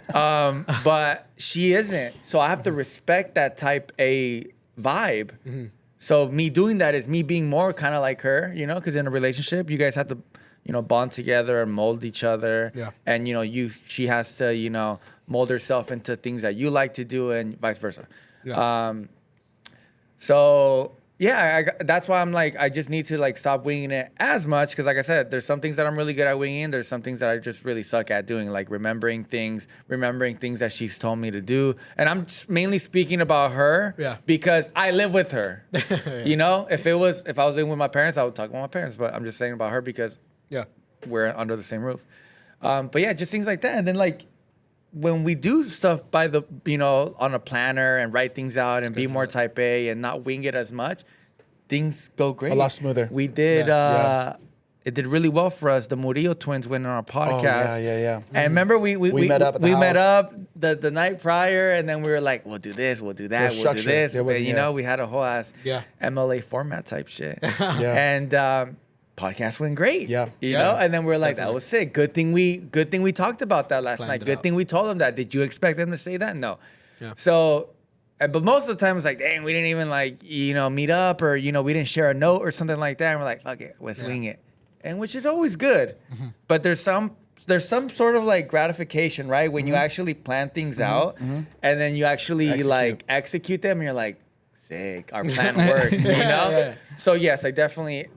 But she isn't. So I have to respect that type A vibe. Mm-hmm. So me doing that is me being more kind of like her, you know, because in a relationship, you guys have to, you know, bond together and mold each other. Yeah. And, you know, she has to, you know, mold herself into things that you like to do and vice versa. Yeah. So yeah, that's why I'm like, I just need to like stop winging it as much. Cause like I said, there's some things that I'm really good at winging. There's some things that I just really suck at doing, like remembering things that she's told me to do. And I'm mainly speaking about her because I live with her. You know, if I was living with my parents, I would talk about my parents, but I'm just saying about her because we're under the same roof. But yeah, just things like that. And then like, when we do stuff by the, you know, on a planner and write things out and be more type A and not wing it as much, things go great. A lot smoother. We did, it did really well for us. The Murillo twins went on our podcast. Oh, yeah. And remember we met up at the we met house. up the night prior, and then we were like, we'll do this, we'll do that, we'll do structure. this. There wasn't- And, you know, we had a whole ass Yeah. MLA format type shit. Yeah. And podcast went great. Yeah. You know, and then we're like, that was sick. Good thing we talked about that last Planned night. it Good out. thing we told them that. Did you expect them to say that? No. Yeah. So, but most of the time it's like, dang, we didn't even like, you know, meet up, or, you know, we didn't share a note or something like that. And we're like, fuck it, let's wing it. And which is always good. But there's some sort of like gratification, right? When you actually plan things out and then you actually like execute them and you're like, sick, our plan worked, you know? Yeah. So yes, I definitely,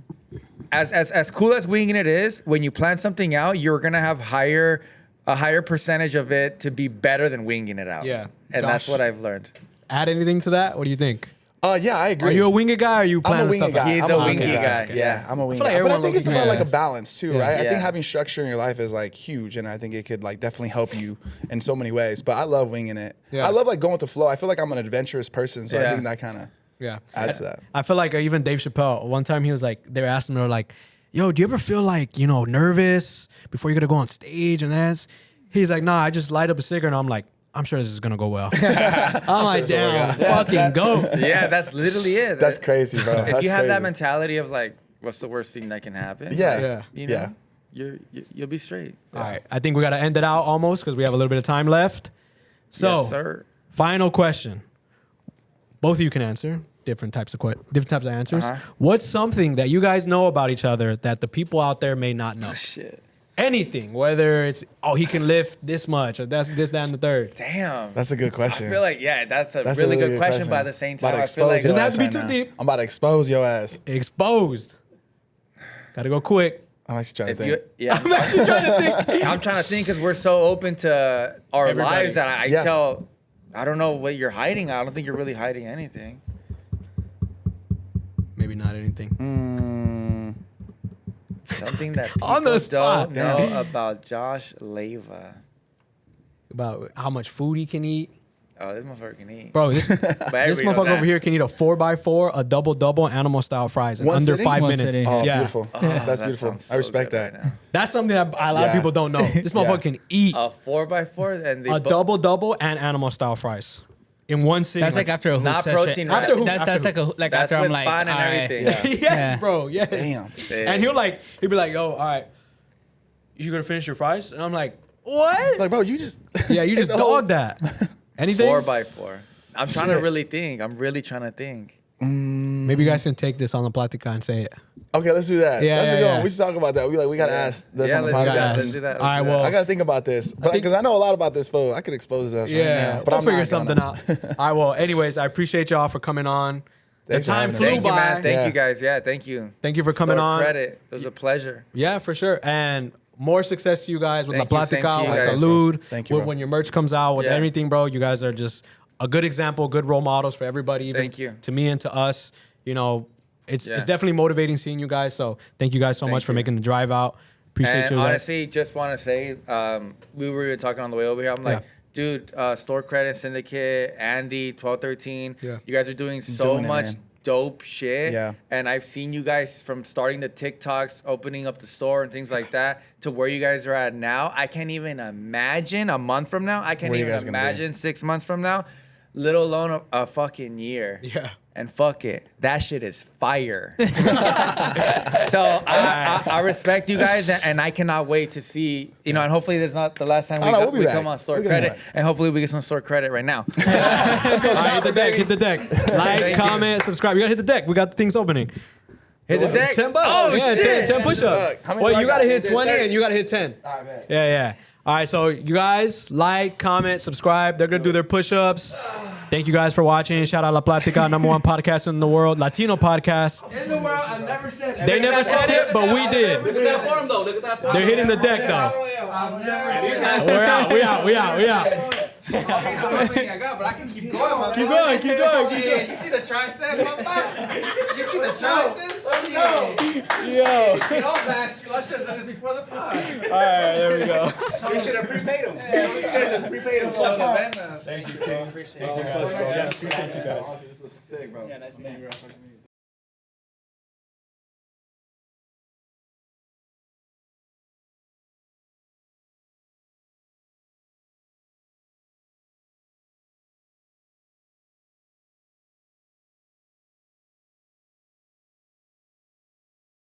as cool as winging it is, when you plan something out, you're gonna have a higher percentage of it to be better than winging it out. Yeah. And that's Josh? what I've learned. Add anything to that? What do you think? Yeah, I agree. Are you a winged guy or are you I'm planning a winged stuff? guy. He's I'm a winged wingy guy. Yeah, I'm a winged like guy. But I everyone think it's loves about like a yes. balance too, Yeah. right? I Yeah. think having structure in your life is like huge, and I think it could like definitely help you in so many ways. But I love winging it. Yeah. I love like going with the flow. I feel like I'm an adventurous person, so I Yeah. think that kind of Yeah. adds to that. I feel like even Dave Chappelle, one time he was like, they were asking him, they were like, yo, do you ever feel like, nervous before you're going to go on stage and that's? He's like, nah, I just light up a cigarette and I'm like, I'm sure this is going to go well. I'm like, this will work damn, out. fucking go. Yeah, that's literally it. That's crazy, bro. If That's you have that crazy. mentality of like, what's the worst thing that can happen? Yeah. Yeah. You know, Yeah. you'll be straight. All right. I think we got to end it out almost because we have a little bit of time left. So, Yes, sir. final question. Both of you can answer. Different types of answers. Uh-huh. What's something that you guys know about each other that the people out there may not know? Shit. Anything, whether it's he can lift this much or that's this, that, and the third. Damn. That's a good question. I feel like, yeah, that's a That's really good question, but at the same time, About to I feel like expose your Doesn't have ass to be right too now. deep. I'm about to expose your ass. Exposed. Gotta go quick. I'm actually trying to if you, think. yeah, I'm actually trying to think. I'm trying to think because we're so open to our Everybody. lives that I Yeah. tell. I don't know what you're hiding. I don't think you're really hiding anything. Maybe not anything. Something that people On the spot. don't know about Josh Leva. About how much food he can eat. Oh, this motherfucker can eat. Bro, this But this everybody knows motherfucker that. over here can eat a 4x4, a double, animal style fries in One under sitting? 5 One minutes. sitting. Oh, yeah. beautiful. Oh, That's that beautiful. sounds I respect good that. right now. That's something that a lot of Yeah. people don't know. This motherfucker can eat A 4x4 and they a double and animal style fries in one sitting. That's like after a hoop not session. protein, right? After hoop, That's after like a like That's after I'm with like fun and all right. everything. Yeah. yes, Yeah. bro. Yes. Damn. Sick. And he'll be like, yo, all right, you gonna finish your fries? And I'm like, what? Like, bro, you just Yeah, you just It's the whole- dogged that. Anything? 4x4. I'm trying to Shit. really think. I'm really trying to think. Maybe you guys can take this on the Platica and say it. Okay, let's do that. Yeah, That's yeah, a good yeah. one. We should talk about that. We gotta ask this Yeah, on the let's do that. podcast. Let's do that. All right, Let's do that. well, I gotta think about this, but think- because I know a lot about this food, I could expose us right Yeah, now. But we'll I'm figure not something gonna. out. All right, well, anyways, I appreciate y'all for coming on. The Thanks for time having us. flew Thank you, by. man. Thank Yeah. you, guys. Yeah, thank you. Thank you for coming Store on. Credit. It was a pleasure. Yeah, for sure. And more success to you guys with Thank La you. Same to Platica, you with guys. Salud. Thank you, bro. When your merch comes out, with Yeah. everything, bro, you guys are just a good example, good role models for everybody, even Thank you. to me and to us. It's Yeah. definitely motivating seeing you guys. So thank you guys so Thank much for you. making the drive out. Appreciate And you. guys. honestly, just want to say, we were even talking on the way over here. I'm like, Yeah. dude, Store Credit Syndicate, Andy, 1213. Yeah. You guys are doing so Doing it, much man. dope shit. Yeah. And I've seen you guys from starting the TikToks, opening up the store and things like that, to where you guys are at now. I can't even imagine a month from now. I can't Where you even guys gonna be. imagine 6 months from now, let alone a fucking year. Yeah. And fuck it, that shit is fire. So I respect you guys, and I cannot wait to see, and hopefully this is not the last time Oh, no, we'll be we back. come on Store We're gonna be Credit, back. and hopefully we get some Store Credit right now. All right, hit the deck. Hit the deck. Like, Thank you. comment, subscribe. You gotta hit the deck. We got the things opening. Hit the deck. $10. Oh yeah, shit. 10 push-ups. How many Well, do I you gotta got? hit 20 and you gotta hit 10. All right, man. Yeah. All right, so you guys like, comment, subscribe. They're gonna do their push-ups. Thank you guys for watching. Shout out La Platica, #1 podcast in the world, Latino podcast. In the world, I never said that. They never said it, but we did. Look at that form, though. Look at that form. They're hitting the deck though. I've never. We're out. We out. I got, but I can keep going, my Keep boy. going. Keep going. Yeah, you see the triceps, motherfucker? You see the triceps? Yo. Get off that. I should have done this before the pod. All right, there we go. We should have prepaid him. We should have just prepaid him. Thank you, King. Appreciate you guys. This was sick, bro. Yeah, nice meeting you, bro.